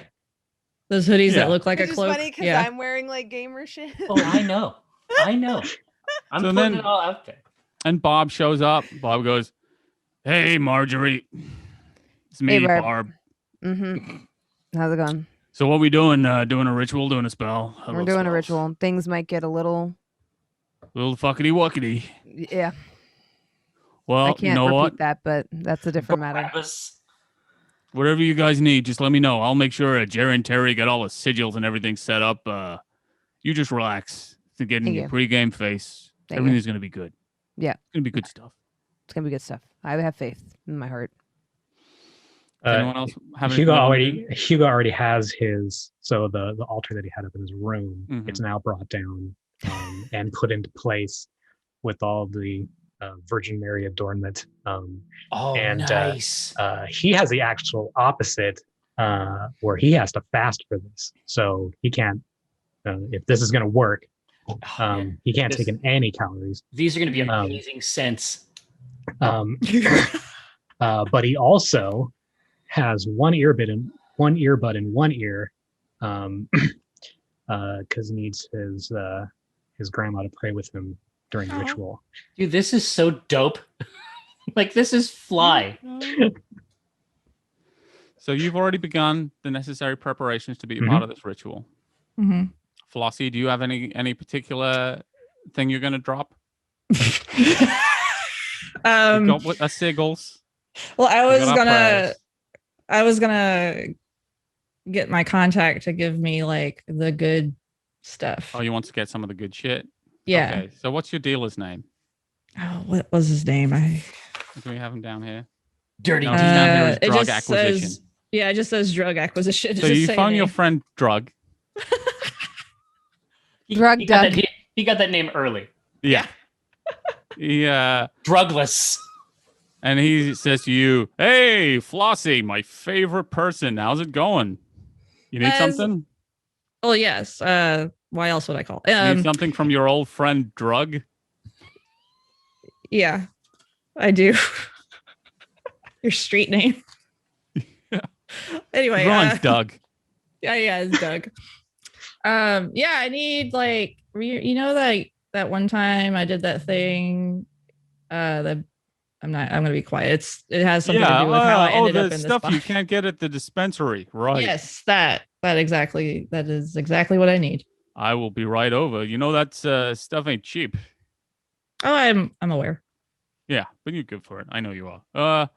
D: Those hoodies that look like
C: it's
D: a cloak.
C: It's funny because I'm wearing like gamer shit.
B: Oh, I know. I'm putting it all out there.
A: And Bob shows up. Bob goes, "Hey, Marjory. It's me,
C: hey,
A: Barb.
C: How's it going?
A: So what we doing? Doing a ritual? Doing a spell?
C: We're doing a ritual. Things might get a little
A: fuckity wuckety.
C: Yeah.
A: Well,
C: I can't
A: you know
C: repeat
A: what?
C: that, but that's a different matter.
A: Whatever you guys need, just let me know. I'll make sure Jerry and Terry get all the sigils and everything set up. You just relax to get in your pregame face. Everything's going to be good.
C: Yeah.
A: It's going to be good stuff.
C: It's going to be good stuff. I have faith in my heart.
A: Does anyone else have
E: Hugo
A: anything
E: already has his. So the altar that he had up in his room, it's now brought down and put into place with all the Virgin Mary adornment.
B: Nice.
E: He has the actual opposite, where he has to fast for this. So he can't. If this is going to work, he can't take in any calories.
B: These are going to be amazing scents.
E: But he also has one earbud in one ear, because he needs his grandma to pray with him during the ritual.
B: Dude, this is so dope. Like, this is fly.
A: So you've already begun the necessary preparations to be a part of this ritual.
D: Mm-hmm.
A: Flossie, do you have any particular thing you're going to drop? Got a sigils.
D: Well, I was gonna get my contact to give me like the good stuff.
A: Oh, you want to get some of the good shit?
D: Yeah.
A: Okay. So what's your dealer's name?
D: Oh, what was his name?
A: Do we have him down here?
B: Dirty.
A: No, he's down here as
D: it
A: drug
D: just
A: acquisition.
D: says, yeah, it just says drug acquisition.
A: So you found your friend Drug.
C: Drug Doug.
B: He got that name early.
A: Yeah.
B: Drugless.
A: And he says to you, "Hey, Flossie, my favorite person. How's it going? You need something?"
D: Oh, yes. Why else would I call?
A: Need something from your old friend Drug?
D: Yeah, I do. Your street name.
A: Yeah.
D: Anyway.
A: Rhymes, Doug.
D: Yeah, it's Doug. Yeah, I need like, you know, that one time I did that thing, I'm gonna be quiet. It has something to do with how I ended up in this
A: stuff
D: box.
A: you can't get at the dispensary, right?
D: Yes, that is exactly what I need.
A: I will be right over. You know that stuff ain't cheap.
D: Oh, I'm aware.
A: Yeah, but you're good for it. I know you are.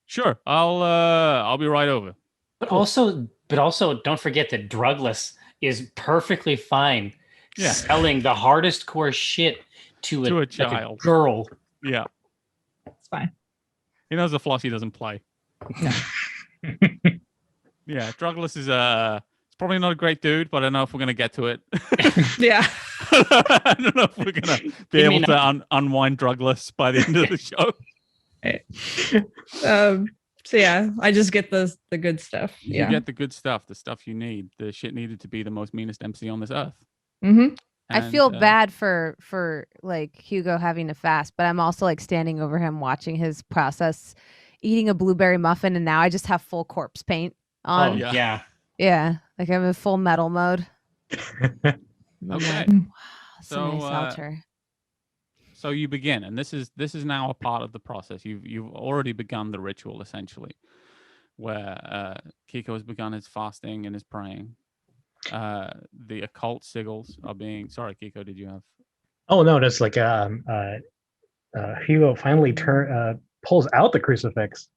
A: Sure. I'll be right over.
B: But also, don't forget that Drugless is perfectly fine selling the hardest core shit to a child, like a girl.
A: Yeah,
D: it's fine.
A: He knows the Flossie doesn't play.
D: No.
A: Yeah, Drugless is it's probably not a great dude, but I don't know if we're gonna get to it.
D: Yeah.
A: I don't know if we're gonna be able to unwind Drugless by the end of the show.
D: So yeah, I just get the good stuff.
A: You get the good stuff, the stuff you need. The shit needed to be the most meanest MC on this earth.
D: Mm-hmm.
C: I feel bad for like Hugo having to fast, but I'm also like standing over him watching his process, eating a blueberry muffin, and now I just have full corpse paint on.
B: Oh yeah.
C: Yeah, like I'm in full metal mode.
A: Okay.
C: Like, wow, that's
A: So,
C: a nice altar.
A: So you begin, and this is now a part of the process. You've already begun the ritual essentially, where Kiko has begun his fasting and his praying. The occult sigils are being. Sorry, Kiko, did you have?
E: Oh no, just like Hugo finally pulls out the crucifix,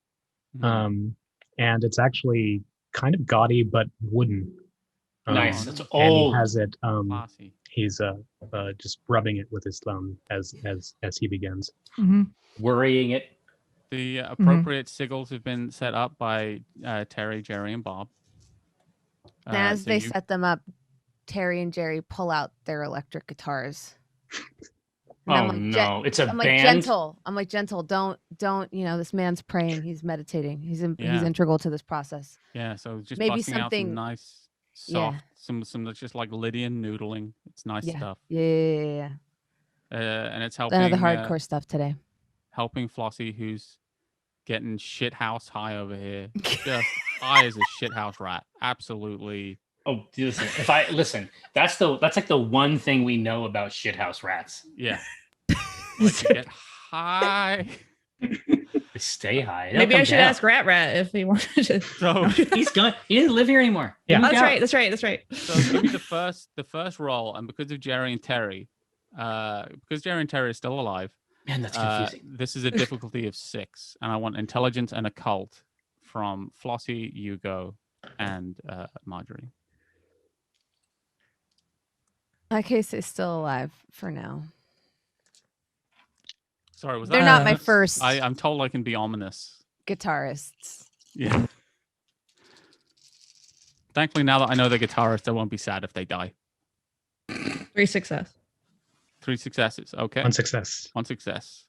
E: and it's actually kind of gaudy but wooden.
B: Nice. It's old.
E: And he has it.
A: Classy.
E: He's just rubbing it with his thumb as he begins.
D: Mm-hmm.
B: Worrying it.
A: The appropriate sigils have been set up by Terry, Jerry, and Bob.
C: And as they set them up, Terry and Jerry pull out their electric guitars.
B: And no, it's a
C: I'm
B: band.
C: Like gentle. I'm like gentle. Don't. You know, this man's praying. He's meditating. He's integral to this process.
A: Yeah. So just
C: maybe
A: busting out
C: something
A: some nice, soft, some that's just like Lydian noodling. It's nice stuff.
C: Yeah.
A: And it's helping.
C: None of the hardcore stuff today.
A: Helping Flossie, who's getting shit house high over here. Just high as a shit house rat. Absolutely.
B: Oh, listen, that's like the one thing we know about shithouse rats.
A: Yeah. Like to get high.
B: They stay high.
D: Maybe I should ask Rat if he wanted to.
A: So
B: he's gone. He didn't live here anymore.
E: Yeah,
D: that's right.
A: So give me the first roll, and because of Jerry and Terry, because Jerry and Terry are still alive.
B: Man, that's confusing.
A: This is a difficulty of 6, and I want intelligence and occult from Flossie, Hugo, and Marjory.
C: My case is still alive for now.
A: Sorry, was
C: They're
A: that
C: not my
A: ominous?
C: first
A: I'm told I can be ominous.
C: guitarists.
A: Yeah. Thankfully, now that I know the guitarist, I won't be sad if they die.
D: 3 success.
A: 3 successes. Okay.
E: 1 success.
A: 1 success.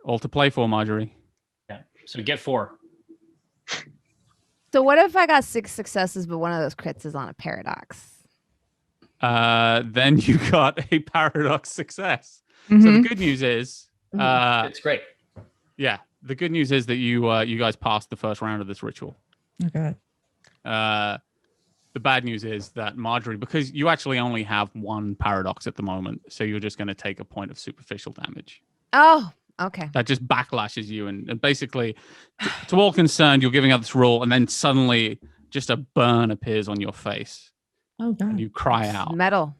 A: All to play for, Marjory.
B: Yeah. So get 4.
C: So what if I got 6 successes, but one of those crits is on a paradox?
A: Then you got a paradox success. So
D: Mm-hmm.
A: the good news is,
B: It's great.
A: yeah, the good news is that you guys passed the first round of this ritual.
D: Okay.
A: The bad news is that Marjory, because you actually only have 1 paradox at the moment, so you're just going to take a point of superficial damage.
C: Oh, okay.
A: That just backlashes you, and basically, to all concerned, you're giving out this rule, and then suddenly just a burn appears on your face,
D: Oh
A: and
D: god.
A: you cry out.
C: Metal.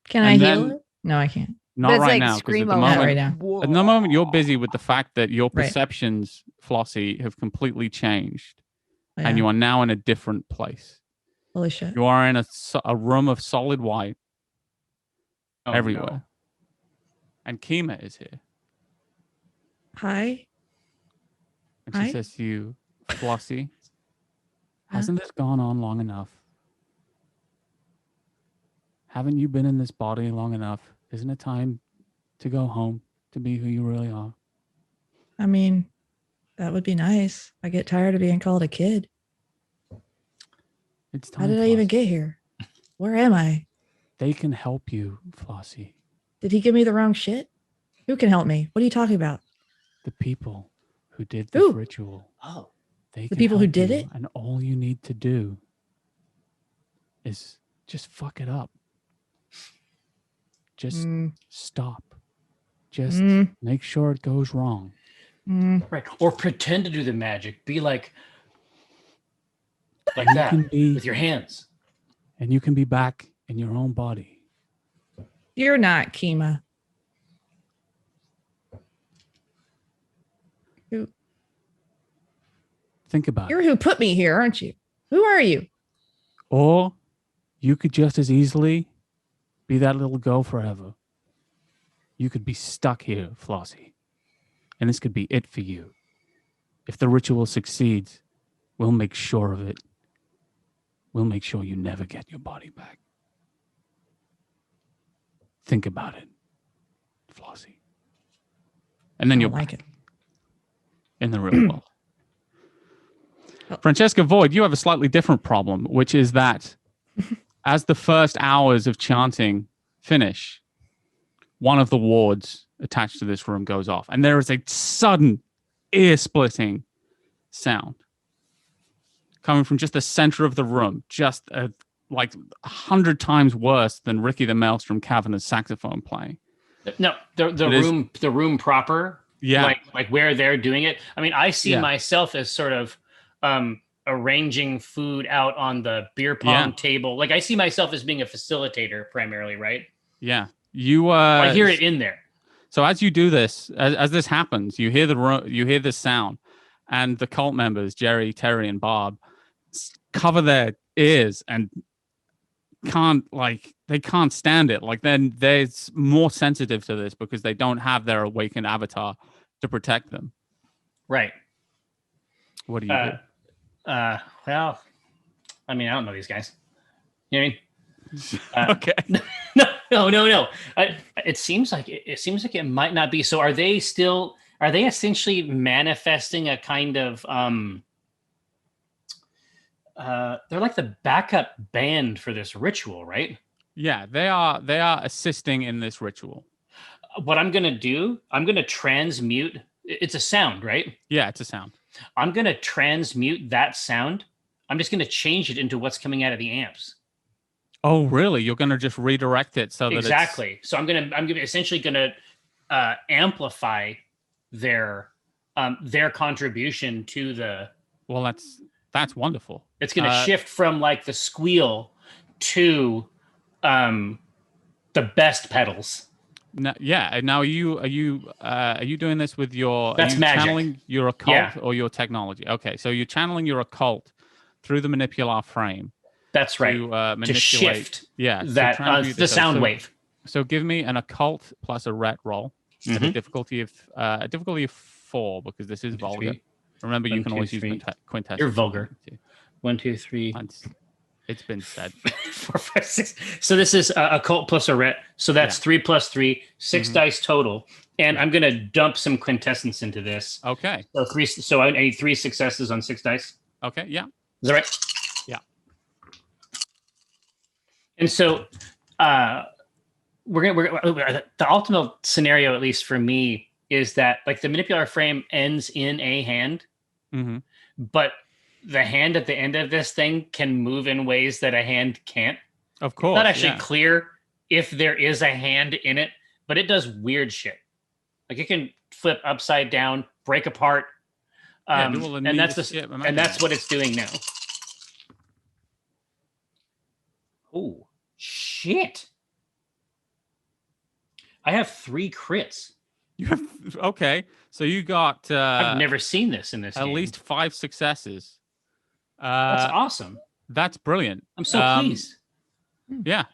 D: Can I
A: And
D: heal
A: then-
D: it? No, I can't.
A: Not
C: But it's
A: right
C: like
A: now, because at the
C: screamo.
D: Not
A: moment,
D: right now.
C: Whoa.
A: at the moment, you're busy with the fact that your
D: Right.
A: perceptions, Flossie, have completely changed,
D: Yeah.
A: and you are now in a different place.
D: Holy shit.
A: You are in a room of solid white
B: Oh,
A: everywhere,
B: no.
A: and Kima is here,
D: Hi.
A: and she
D: Hi.
A: says to you, Flossie,
D: Huh?
A: hasn't this gone on long enough? Haven't you been in this body long enough? Isn't it time to go home, to be who you really are?
D: I mean, that would be nice. I get tired of being called a kid.
A: It's time.
D: How did I even
A: Flossie.
D: get here? Where am I?
A: They can help you, Flossie.
D: Did he give me the wrong shit? Who can help me? What are you talking about?
A: The people who did this
D: Who?
A: ritual.
B: Oh.
A: They
D: The
A: can
D: people who
A: help
D: did
A: you,
D: it?
A: and all you need to do is just fuck it up. Just
D: Mm,
A: stop. Just
D: mm,
A: make sure it goes wrong.
D: mm.
B: Right. Or pretend to do the magic. Be like
A: You
B: that
A: can be,
B: with your hands.
A: and you can be back in your own body.
D: You're not Kima.
A: Think about
D: You're
A: it.
D: who put me here, aren't you? Who are you?
A: Or you could just as easily be that little girl forever. You could be stuck here, Flossie. And this could be it for you. If the ritual succeeds, we'll make sure of it. We'll make sure you never get your body back. Think about it, Flossie. And then
D: I
A: you're
D: don't like
A: back
D: it.
A: in the real world.
D: Oh.
A: Francesca Void, you have a slightly different problem, which is that as the first hours of chanting finish, one of the wards attached to this room goes off, and there is a sudden ear-splitting sound coming from just the center of the room, just like 100 times worse than Ricky the Maelstrom Cavanaugh's saxophone playing.
B: No, the room proper.
A: Yeah.
B: Like where they're doing it. I mean, I see
A: Yeah.
B: myself as sort of arranging food out on the beer pong
A: Yeah.
B: table. Like I see myself as being a facilitator primarily, right?
A: Yeah. You
B: I hear it in there.
A: So as you do this, as this happens, you hear this sound, and the cult members, Jerry, Terry, and Bob, cover their ears and they can't stand it. Like then they're more sensitive to this because they don't have their awakened avatar to protect them.
B: Right.
A: What do you do?
B: Well, I mean, I don't know these guys. You know what I mean?
A: Okay.
B: No. It seems like it might not be. So are they essentially manifesting a kind of they're like the backup band for this ritual, right?
A: Yeah, they are assisting in this ritual.
B: What I'm going to do, I'm going to transmute. It's a sound, right?
A: Yeah, it's a sound.
B: I'm going to transmute that sound. I'm just going to change it into what's coming out of the amps.
A: Oh, really? You're going to just redirect it so that
B: Exactly. So I'm essentially going to amplify their contribution to the.
A: Well, that's wonderful.
B: It's going to shift from like the squeal to the best pedals.
A: Now, yeah. Now, are you doing this with your?
B: That's
A: are you
B: magic.
A: Channeling your occult
B: Yeah.
A: or your technology? Okay, so you're channeling your occult through the manipular frame.
B: That's right.
A: To manipulate.
B: To shift
A: Yeah. to
B: that
A: transmute
B: the
A: this.
B: sound wave.
A: So give me an occult plus a ret roll. At a difficulty of 4 because this is vulgar. Remember, you
B: 1,
A: can
B: 2,
A: always
B: 3.
A: use quintessence.
B: You're vulgar. 1, 2, 3.
A: It's been said.
B: 4, 5, 6. So this is a cult plus a ret. So that's 3 plus 3, 6 dice total. And I'm gonna dump some quintessence into this.
A: Okay.
B: So 3. So I need 3 successes on 6 dice.
A: Okay. Yeah.
B: Is that right?
A: Yeah.
B: And so, we're the ultimate scenario, at least for me, is that like the manipulator frame ends in a hand, but the hand at the end of this thing can move in ways that a hand can't.
A: Of course.
B: It's not actually clear if there is a hand in it, but it does weird shit. Like it can flip upside down, break apart, and that's what it's doing now. Oh shit! I have 3 crits.
A: Okay, so you got.
B: I've never seen this in this
A: at
B: game.
A: least 5 successes.
B: That's awesome.
A: That's brilliant.
B: I'm so pleased.
A: Yeah.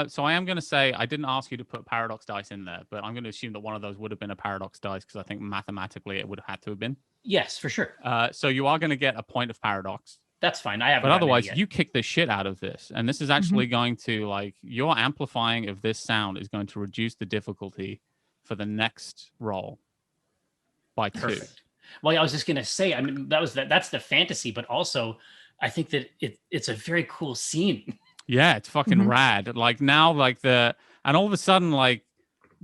A: So I am going to say I didn't ask you to put paradox dice in there, but I'm going to assume that one of those would have been a paradox dice because I think mathematically it would have had to have been.
B: Yes, for sure.
A: So you are going to get a point of paradox.
B: That's fine. I haven't.
A: But otherwise, you kick the shit out of this, and this is actually going to like your amplifying of this sound is going to reduce the difficulty for the next roll by 2.
B: Perfect. Well, I was just gonna say, I mean, that's the fantasy, but also I think that it's a very cool scene.
A: Yeah, it's fucking rad. Like now, and all of a sudden, like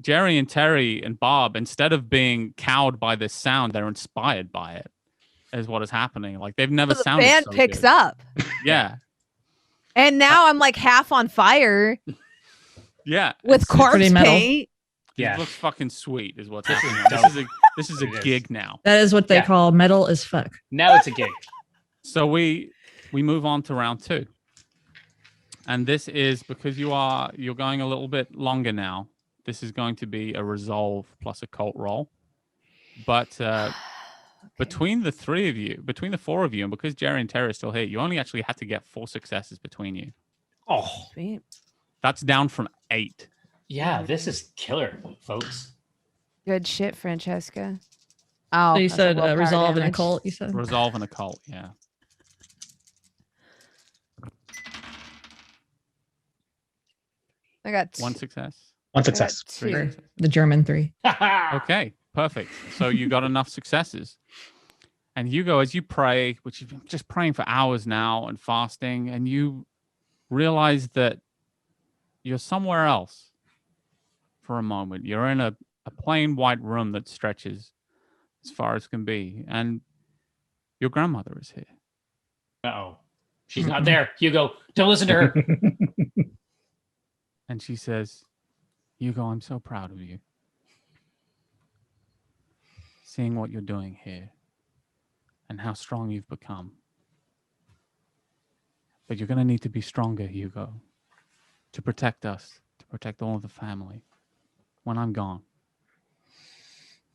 A: Jerry and Terry and Bob, instead of being cowed by this sound, they're inspired by it. Is what is happening. Like they've never sounded.
C: The band
A: so
C: picks
A: good.
C: up.
A: Yeah.
C: And now I'm like half on fire.
A: Yeah.
C: With corpse paint.
B: Yeah,
A: it looks fucking sweet. Is what's happening. This is a gig now.
D: That is what they call metal as fuck.
B: Now it's a gig.
A: So we move on to round 2, and this is because you're going a little bit longer now. This is going to be a resolve plus a cult roll, but between the 3 of you, between the 4 of you, and because Jerry and Terry are still here, you only actually had to get 4 successes between you.
B: Oh,
C: sweet.
A: That's down from 8.
B: Yeah, this is killer, folks.
C: Good shit, Francesca. Oh,
D: so you said resolve and occult. You said
A: resolve and occult. Yeah.
C: I got
A: 1 success.
E: 1 success.
C: 2.
D: The German 3.
A: Okay, perfect. So you got enough successes. And Hugo, as you pray, which you've been just praying for hours now and fasting, and you realize that you're somewhere else for a moment. You're in a plain white room that stretches as far as can be. And your grandmother is here.
B: Uh-oh. She's not there. Hugo, don't listen to her.
A: And she says, Hugo, I'm so proud of you. Seeing what you're doing here and how strong you've become. But you're going to need to be stronger, Hugo, to protect us, to protect all of the family when I'm gone.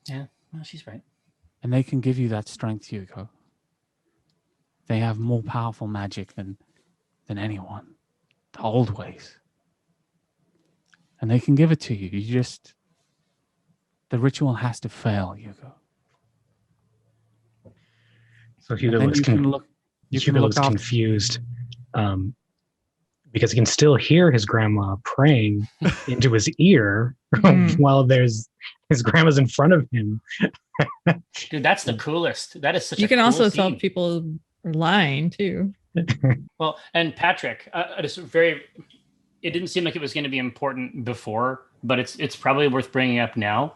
B: Yeah, well, she's right.
A: And they can give you that strength, Hugo. They have more powerful magic than anyone. The old ways. And they can give it to you. The ritual has to fail, Hugo.
E: So Hugo looks confused because he can still hear his grandma praying into his ear while his grandma's in front of him.
B: Dude, that's the coolest. That is such
D: you
B: a
D: can
B: cool
D: also
B: scene.
D: tell people are lying too.
B: Well, and Patrick, it didn't seem like it was going to be important before, but it's probably worth bringing up now.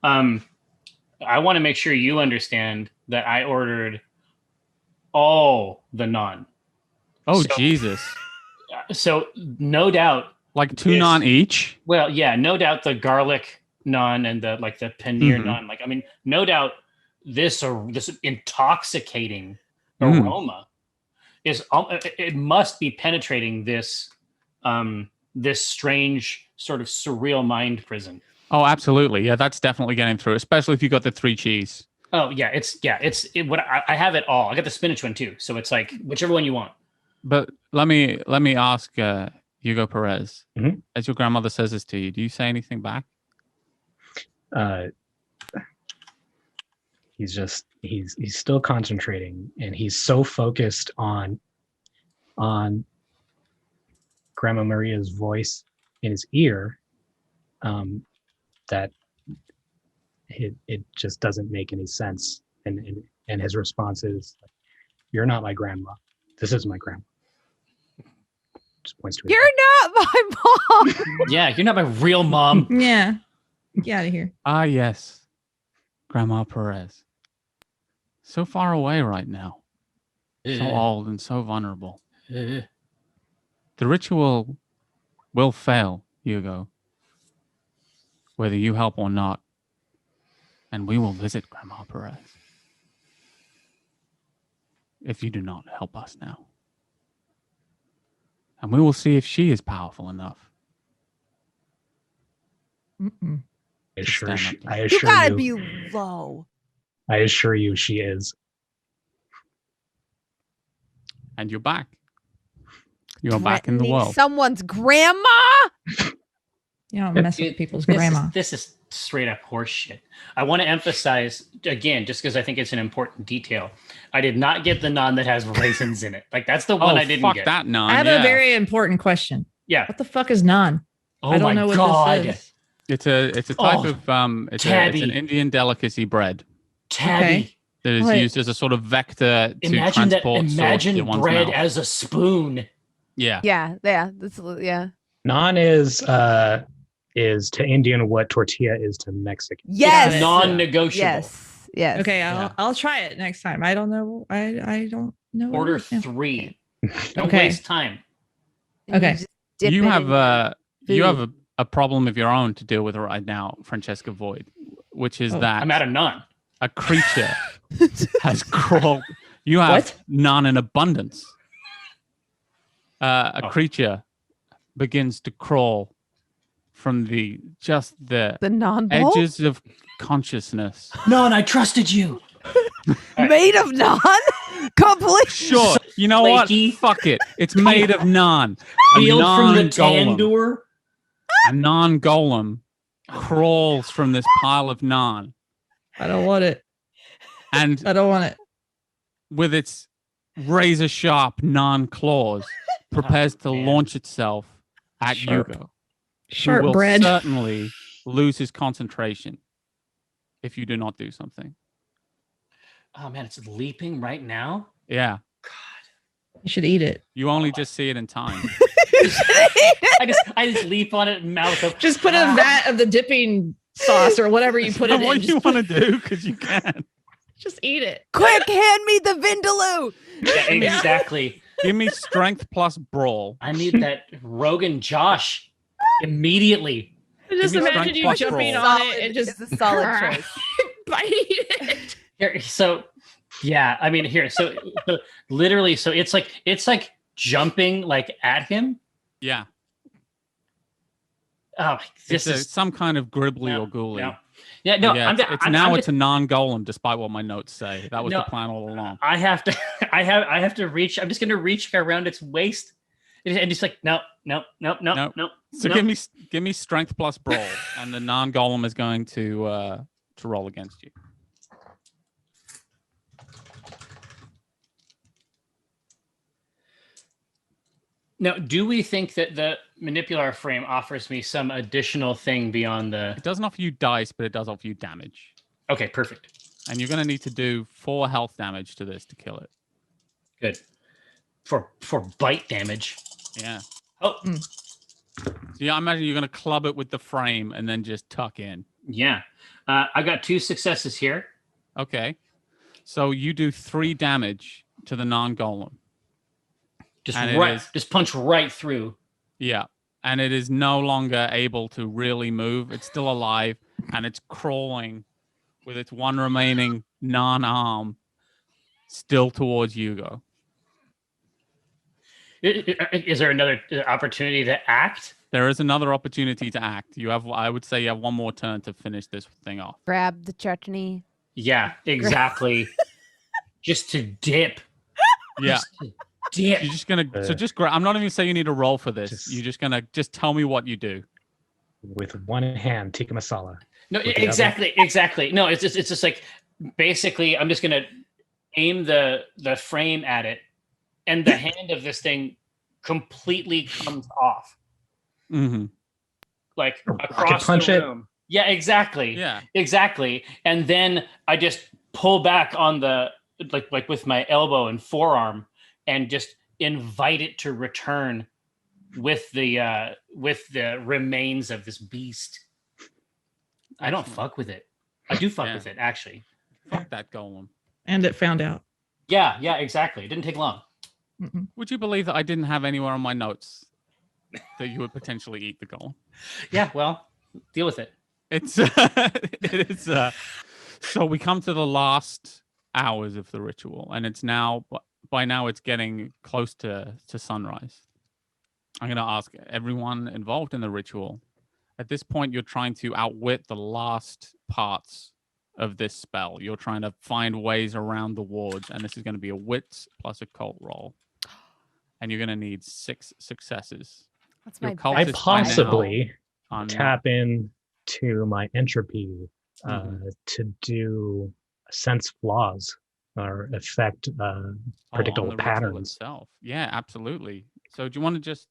B: I want to make sure you understand that I ordered all the naan.
A: Oh, Jesus.
B: So no doubt.
A: Like 2 naan each?
B: Well, yeah, no doubt the garlic naan and the paneer naan. Like, I mean, no doubt this intoxicating aroma it must be penetrating this strange sort of surreal mind prison.
A: Oh, absolutely. Yeah, that's definitely getting through, especially if you got the 3 cheese.
B: Oh, yeah, I have it all. I got the spinach one too, so it's like whichever one you want.
A: But let me ask Hugo Pérez, as your grandmother says this to you, do you say anything back?
E: He's just he's still concentrating, and he's so focused on Grandma Maria's voice in his ear that it just doesn't make any sense. And his response is, "You're not my grandma. This is my grandma." Just points to his
C: You're not my mom.
B: Yeah, you're not my real mom.
D: Yeah. Get out of here.
A: Ah, yes. Grandma Perez. So far away right now. So old and so vulnerable. The ritual will fail, Hugo. Whether you help or not. And we will visit Grandma Perez. If you do not help us now. And we will see if she is powerful enough.
D: Mm-mm.
E: I
C: You
E: assure
C: gotta
E: you,
C: be low.
E: I assure you, she is.
A: And you're back. You're back in the
C: Threatening
A: world.
C: Someone's grandma.
D: You don't mess with people's
B: This
D: grandma.
B: This is straight up horse shit. I want to emphasize again, just because I think it's an important detail. I did not get the naan that has raisins in it. Like that's the one I didn't
A: fuck
B: get.
A: that naan.
D: I have
A: yeah.
D: a very important question.
B: Yeah.
D: What the fuck is naan?
B: Oh
D: I don't
B: my
D: know what
B: god.
D: this is.
A: It's a type of it's
B: Tabby.
A: an Indian delicacy bread
B: Tabby.
D: Okay.
A: that is
D: What?
A: used as a sort of vector to
B: Imagine that.
A: transport sauce
B: Imagine
A: to one's
B: bread
A: mouth.
B: as a spoon.
A: Yeah.
C: Yeah. Yeah.
E: Naan is to Indian what tortilla is to Mexican.
C: Yes.
B: It's non-negotiable.
C: Yes.
D: Okay,
A: Yeah.
D: I'll try it next time. I don't know. I don't know.
B: Order
D: anything.
B: 3. Don't
D: Okay.
B: waste time.
C: And
D: Okay.
C: just dip
A: You
C: it
A: have
C: in
A: you have
C: food.
A: a problem of your own to deal with right now, Francesca Void, which is that
B: I'm out of naan.
A: a creature has crawled. You have
D: What?
A: none in abundance. A
B: Oh.
A: creature begins to crawl from the
C: the non-bowl
A: edges of consciousness.
B: Naan, I trusted you.
C: made of naan. Complete.
A: Sure, you know
B: flaky.
A: what? Fuck it. It's made of naan. A
B: Peeled from the
A: non-golem.
B: tandoor.
A: A non-golem crawls from this pile of naan,
D: I don't want it.
A: and
D: I don't want it.
A: with its razor-sharp non-claws, prepares to
B: man.
A: launch itself at
D: Sharp.
A: Hugo, who
D: Sharp
A: will
D: bread.
A: certainly lose his concentration if you do not do something.
B: Oh man, it's leaping right now.
A: Yeah,
B: God.
D: You should eat it.
A: you only just see it in time.
B: I just leap on it, mouth up.
D: Just put a vat of the dipping sauce or whatever you put it in.
A: what
D: Just
A: you
D: put-
A: want to do, because you can.
D: Just eat it.
C: Quick, hand me the vindaloo.
B: Yeah, exactly.
A: Give me strength plus brawl.
B: I need that Rogan Josh immediately.
D: Just
A: me
D: imagine
A: strength
D: you
A: plus
D: jumping
A: roll.
D: on it and just
C: It's a solid choice.
D: bite it.
B: Here, so yeah, I mean here, so literally, so it's like jumping like at him.
A: Yeah,
B: Oh, this
A: it's
B: is
A: some kind of gribbly
B: no,
A: or ghouly.
B: no. Yeah, no,
A: Yeah,
B: I'm,
A: it's
B: I'm,
A: now
B: I'm
A: it's a non-golem, despite what my notes say. That was
B: No,
A: the plan all along.
B: I have to I have to reach. I'm just gonna reach around its waist and just like no.
A: Nope. So
B: no.
A: give me strength plus brawl, and the non-golem is going to roll against you.
B: Now, do we think that the manipular frame offers me some additional thing beyond the?
A: It doesn't offer you dice, but it does offer you damage,
B: Okay, perfect.
A: and you're going to need to do 4 health damage to this to kill it.
B: Good. For bite damage.
A: Yeah.
B: Oh,
A: So yeah, I imagine you're going to club it with the frame and then just tuck in.
B: yeah. I got 2 successes here.
A: Okay. So you do 3 damage to the non-golem.
B: Just
A: And it
B: right,
A: is-
B: just punch right through.
A: Yeah. And it is no longer able to really move. It's still alive, and it's crawling with its one remaining non-arm still towards Hugo.
B: Is there another opportunity to act?
A: There is another opportunity to act. You have, I would say, you have one more turn to finish this thing off.
C: Grab the chutney.
B: Yeah, exactly. Just to dip.
A: Yeah.
B: Just to dip.
A: You're just gonna. So just grab. I'm not even saying you need to roll for this.
E: Just-
A: You're just gonna tell me what you do.
E: With one hand, tikka masala.
B: No,
E: With the
B: exactly. No, it's just like basically, I'm just gonna aim the frame at it, and the hand of this thing completely comes off, like across
E: punch
B: the
E: it.
B: room. Yeah, exactly.
A: Yeah.
B: Exactly. And then I just pull back on the like with my elbow and forearm, and just invite it to return with the remains of this beast. I don't fuck with it. I do fuck with it, actually.
A: Fuck that golem.
D: And it found out.
B: Yeah, exactly. It didn't take long.
A: Would you believe that I didn't have anywhere on my notes that you would potentially eat the golem?
B: Yeah, well, deal with it.
A: It's so we come to the last hours of the ritual, and it's now by now it's getting close to sunrise. I'm going to ask everyone involved in the ritual. At this point, you're trying to outwit the last parts of this spell. You're trying to find ways around the wards, and this is going to be a wits plus a cult roll. And you're going to need 6 successes.
C: That's my
E: I
C: best
E: possibly
A: on
E: tap in to my entropy to do sense flaws or affect predictable patterns.
A: Itself. Yeah, absolutely. So do you want to just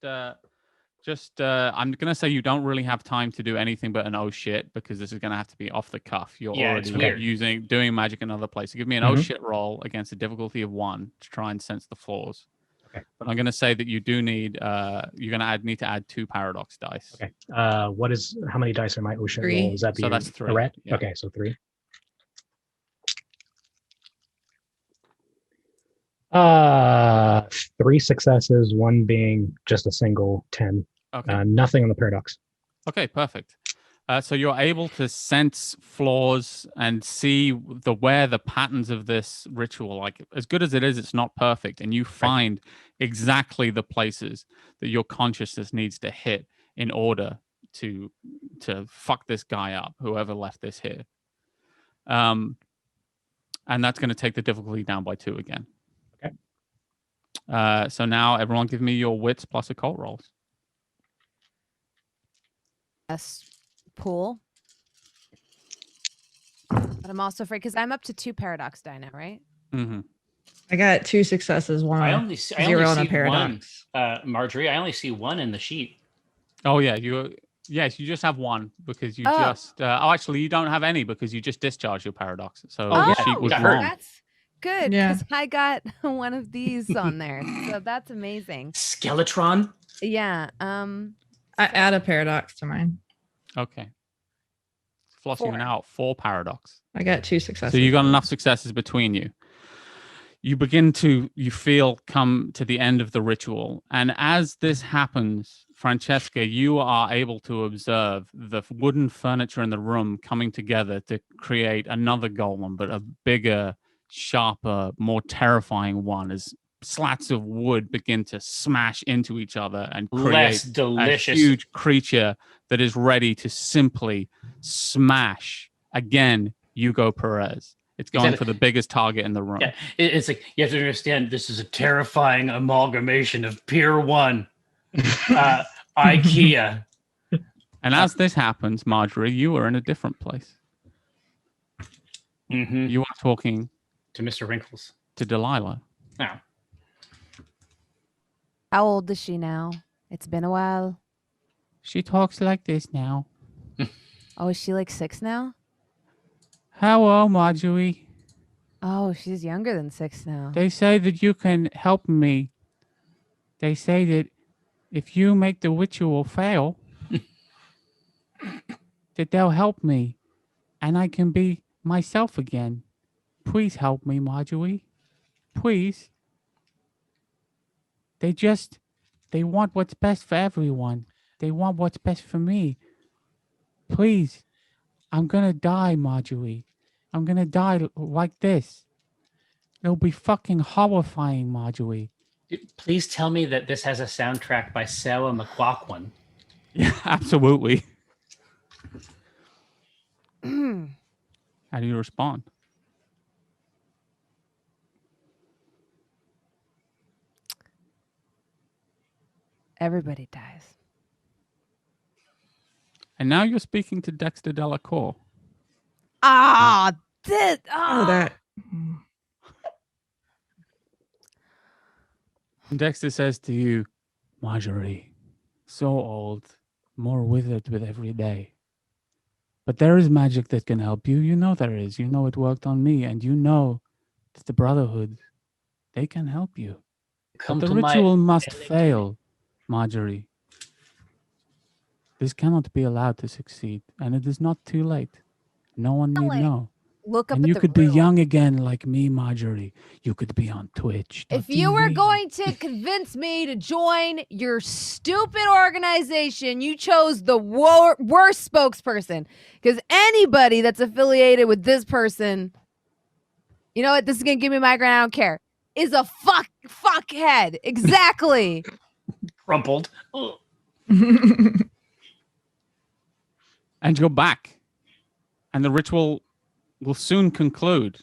A: I'm going to say you don't really have time to do anything but an oh shit, because this is going to have to be off the cuff. You're already doing magic in another place. So give me an oh shit roll against a difficulty of 1 to try and sense the flaws.
E: Okay.
A: But I'm going to say that you do need you're going to need to add 2 paradox dice.
E: Okay. How many dice are my oh shit
D: 3.
E: roll? Is that
A: so that's 3.
E: a rat?
A: Yeah.
E: Okay, so 3. 3 successes, 1 being just a single 10.
A: Okay.
E: Nothing on the paradox.
A: Okay, perfect. So you're able to sense flaws and see where the patterns of this ritual, like as good as it is, it's not perfect. And you find exactly the places that your consciousness needs to hit in order to fuck this guy up, whoever left this here. And that's going to take the difficulty down by 2 again.
E: Okay.
A: So now everyone give me your wits plus occult rolls.
C: Yes. Pool. But I'm also afraid because I'm up to 2 paradox die now, right?
D: I got 2 successes, 1
B: I only see
D: on a paradox.
B: 1, Marjory. I only see 1 in the sheet.
A: Oh yeah, you just have 1 because you just. Actually, you don't have any because you just discharged your paradox. So the sheet was wrong.
C: That's good because I got one of these on there, so that's amazing.
B: Skeletron.
C: Yeah.
D: I add a paradox to mine.
A: Okay. Flossie, you're now at 4 paradox.
D: I got 2 successes.
A: So you got enough successes between you. You feel come to the end of the ritual. And as this happens, Francesca, you are able to observe the wooden furniture in the room coming together to create another golem, but a bigger, sharper, more terrifying one as slats of wood begin to smash into each other and create a huge creature that is ready to simply smash again Hugo Pérez. It's going for the biggest target in the room.
B: Yeah, it's like you have to understand this is a terrifying amalgamation of Pier 1, IKEA.
A: And as this happens, Marjory, you are in a different place. You are talking
B: to Mr. Wrinkles,
A: to Delilah.
B: Now,
C: how old is she now? It's been a while.
A: She talks like this now.
C: Oh, is she like 6 now?
A: How old, Marjory?
C: Oh, she's younger than 6 now.
A: They say that you can help me. They say that if you make the ritual fail, that they'll help me, and I can be myself again. Please help me, Marjory. Please. They want what's best for everyone. They want what's best for me. Please. I'm gonna die, Marjory. I'm gonna die like this. It'll be fucking horrifying, Marjory.
B: Please tell me that this has a soundtrack by Sarah McLachlan.
A: Yeah, absolutely. How do you respond?
C: Everybody dies.
A: And now you're speaking to Dexter Delacour.
C: Ah, This.
D: Oh, that.
A: Dexter says to you, Marjory, so old, more withered with every day. But there is magic that can help you. You know there is. You know it worked on me, and you know that the Brotherhood, they can help you. But the ritual must fail, Marjory. This cannot be allowed to succeed, and it is not too late. No one need know.
C: Look up
A: And
C: at
A: you
C: the
A: could be
C: ruin.
A: young again like me, Marjory. You could be on Twitch.
C: If you were going to convince me to join your stupid organization, you chose the worst spokesperson. Because anybody that's affiliated with this person, you know what? This is going to give me migraine. I don't care. Is a fuckhead. Exactly.
B: Crumpled.
A: And you're back. And the ritual will soon conclude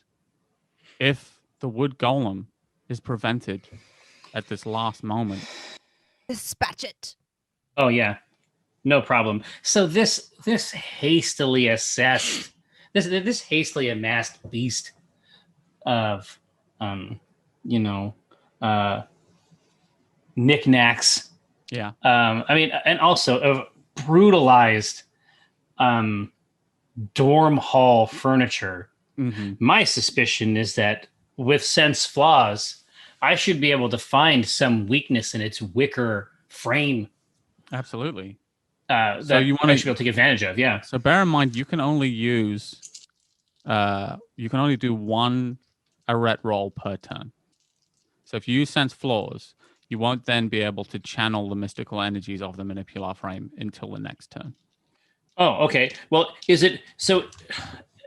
A: if the wood golem is prevented at this last moment.
C: Dispatch it.
B: Oh yeah, no problem. So this hastily assessed, this hastily amassed beast of, knickknacks.
A: Yeah.
B: I mean, and also of brutalized, dorm hall furniture.
A: Mm-hmm.
B: My suspicion is that with sense flaws, I should be able to find some weakness in its wicker frame.
A: Absolutely.
B: So you want to be able to take advantage of, yeah.
A: So bear in mind, you can only use, you can only do one arret roll per turn. So if you use sense flaws, you won't then be able to channel the mystical energies of the manipular frame until the next turn.
B: Oh, okay. Well, is it so?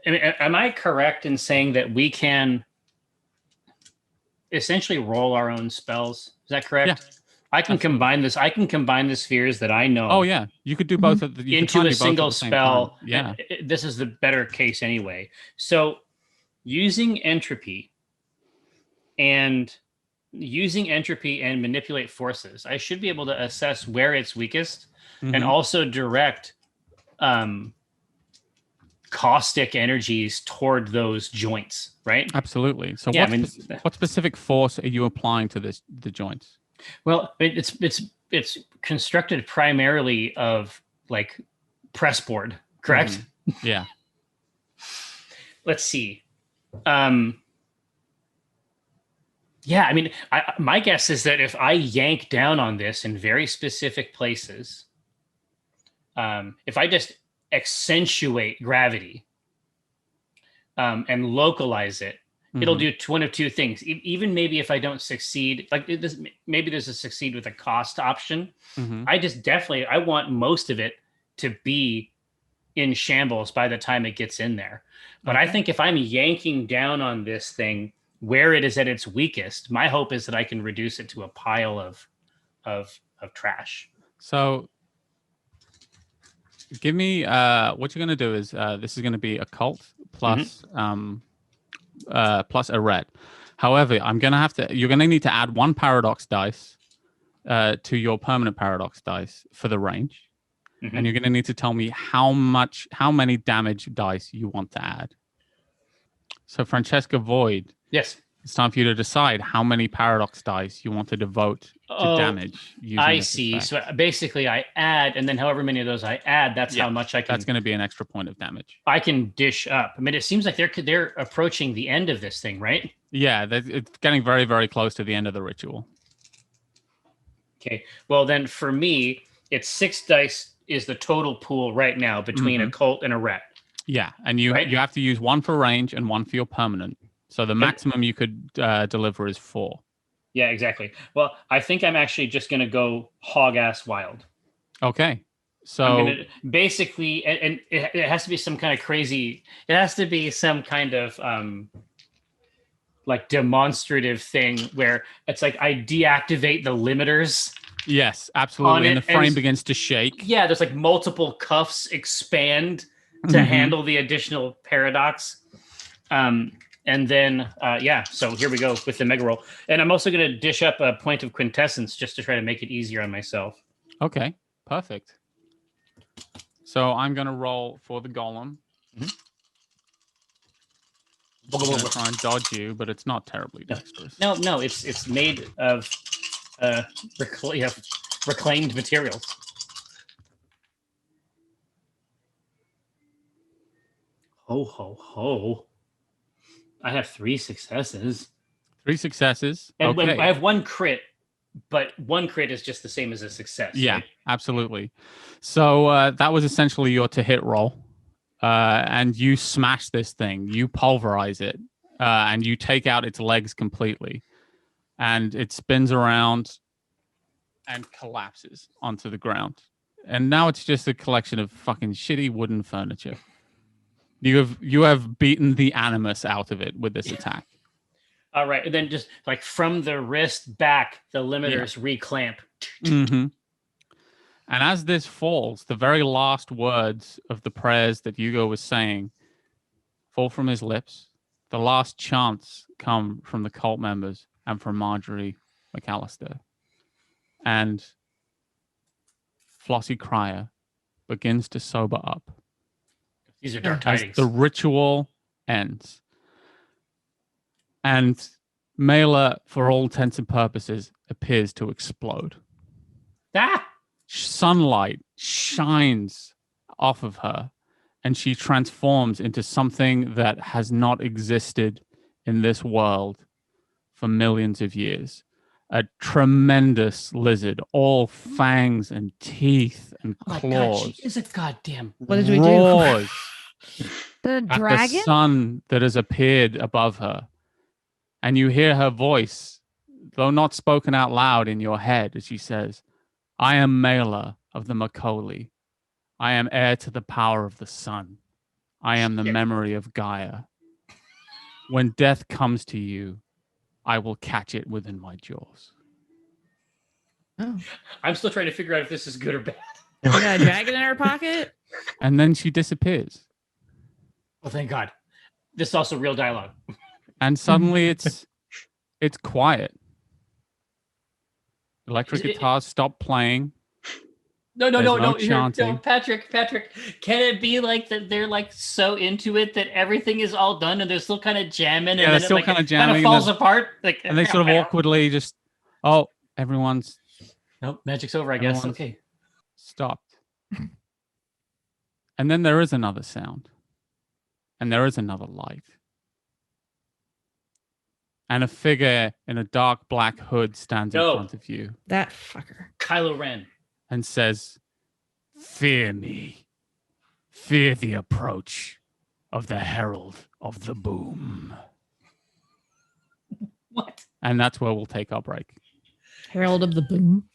B: I mean, am I correct in saying that we can essentially roll our own spells? Is that correct?
A: Yeah.
B: I can combine this. I can combine the spheres that I know.
A: Oh yeah, you could do both of the,
B: into a single spell.
A: Yeah,
B: this is the better case anyway. So, using entropy and manipulate forces, I should be able to assess where it's weakest, and also direct caustic energies toward those joints. Right?
A: Absolutely. So,
B: yeah,
A: what specific force are you applying to the joints?
B: Well, it's constructed primarily of like press board, correct?
A: Yeah.
B: Let's see. Yeah, I mean, my guess is that if I yank down on this in very specific places, if I just accentuate gravity and localize it, it'll do one of two things. Even maybe if I don't succeed, like maybe there's a succeed with a cost option. I want most of it to be in shambles by the time it gets in there. But I think if I'm yanking down on this thing where it is at its weakest, my hope is that I can reduce it to a pile of trash.
A: So give me what you're going to do is this is going to be occult plus plus a red. However, you're going to need to add one paradox dice to your permanent paradox dice for the range. And you're going to need to tell me how many damage dice you want to add. So Francesca Void.
B: Yes.
A: It's time for you to decide how many paradox dice you want to devote to damage.
B: I see. Effect. So basically I add, and then however many of those I add, that's how much I can.
A: That's going to be an extra point of damage.
B: I can dish up. I mean, it seems like they're approaching the end of this thing, right?
A: Yeah, it's getting very, very close to the end of the ritual.
B: Okay. Well, then for me, it's 6 dice is the total pool right now between occult and a ret.
A: Yeah, and you have to use one for range and one for your permanent. So the maximum you could deliver is 4.
B: Yeah, exactly. Well, I think I'm actually just going to go hog ass wild.
A: Okay. So
B: I'm gonna, basically, and it has to be some kind of crazy. It has to be some kind of like demonstrative thing where it's like I deactivate the limiters.
A: Yes, absolutely. And the frame begins to shake.
B: Yeah, there's like multiple cuffs expand to handle the additional paradox. And then, so here we go with the mega roll. And I'm also going to dish up a point of quintessence just to try to make it easier on myself.
A: Okay, perfect. So I'm going to roll for the golem. It's going to try and dodge you, but it's not terribly dexterous.
B: No, it's made of reclaimed materials. Ho, ho, ho. I have 3 successes.
A: 3 successes.
B: And
A: okay.
B: I have 1 crit, but 1 crit is just the same as a success.
A: Yeah,
B: right?
A: absolutely. So that was essentially your to-hit roll. And you smash this thing. You pulverize it. And you take out its legs completely. And it spins around and collapses onto the ground. And now it's just a collection of fucking shitty wooden furniture. You have beaten the animus out of it with this attack.
B: All right, and then just like from the wrist back, the limiters reclamp.
A: Mm-hmm. And as this falls, the very last words of the prayers that Hugo was saying fall from his lips. The last chants come from the cult members and from Marjory Macallister. And Flossie Cryer begins to sober up.
B: These are dark
A: As
B: tidings.
A: the ritual ends. And Mela, for all intents and purposes, appears to explode.
B: Ah!
A: Sunlight shines off of her, and she transforms into something that has not existed in this world for millions of years. A tremendous lizard, all fangs and teeth and
B: Oh
A: claws.
B: my God, she is a goddamn.
D: What did we do?
A: roars
C: The
A: at the
C: dragon?
A: sun that has appeared above her. And you hear her voice, though not spoken out loud in your head, as she says, I am Mela of the Macaulay. I am heir to the power of the sun. I am the memory of Gaia. When death comes to you, I will catch it within my jaws.
D: Oh.
B: I'm still trying to figure out if this is good or bad.
D: We got a dragon in our pocket?
A: And then she disappears.
B: Oh, thank God. This is also real dialogue.
A: And suddenly it's quiet. Electric guitars stop playing.
B: No,
A: chanting.
B: Patrick, can it be like that they're like so into it that everything is all done and they're still kind of jamming
A: Yeah,
B: and
A: they're
B: then
A: still
B: it, like,
A: kinda
B: it kind of
A: jamming
B: falls apart? Like,
A: And they sort of awkwardly just, everyone's
B: nope, magic's over, I guess.
A: Everyone's-
B: Okay.
A: stopped. And then there is another sound. And there is another light. And a figure in a dark black hood stands in
B: No.
A: front of you
D: That fucker.
B: Kylo Ren.
A: and says, Fear me. Fear the approach of the Herald of the Boom.
B: What?
A: And that's where we'll take our break.
D: Herald of the Boom.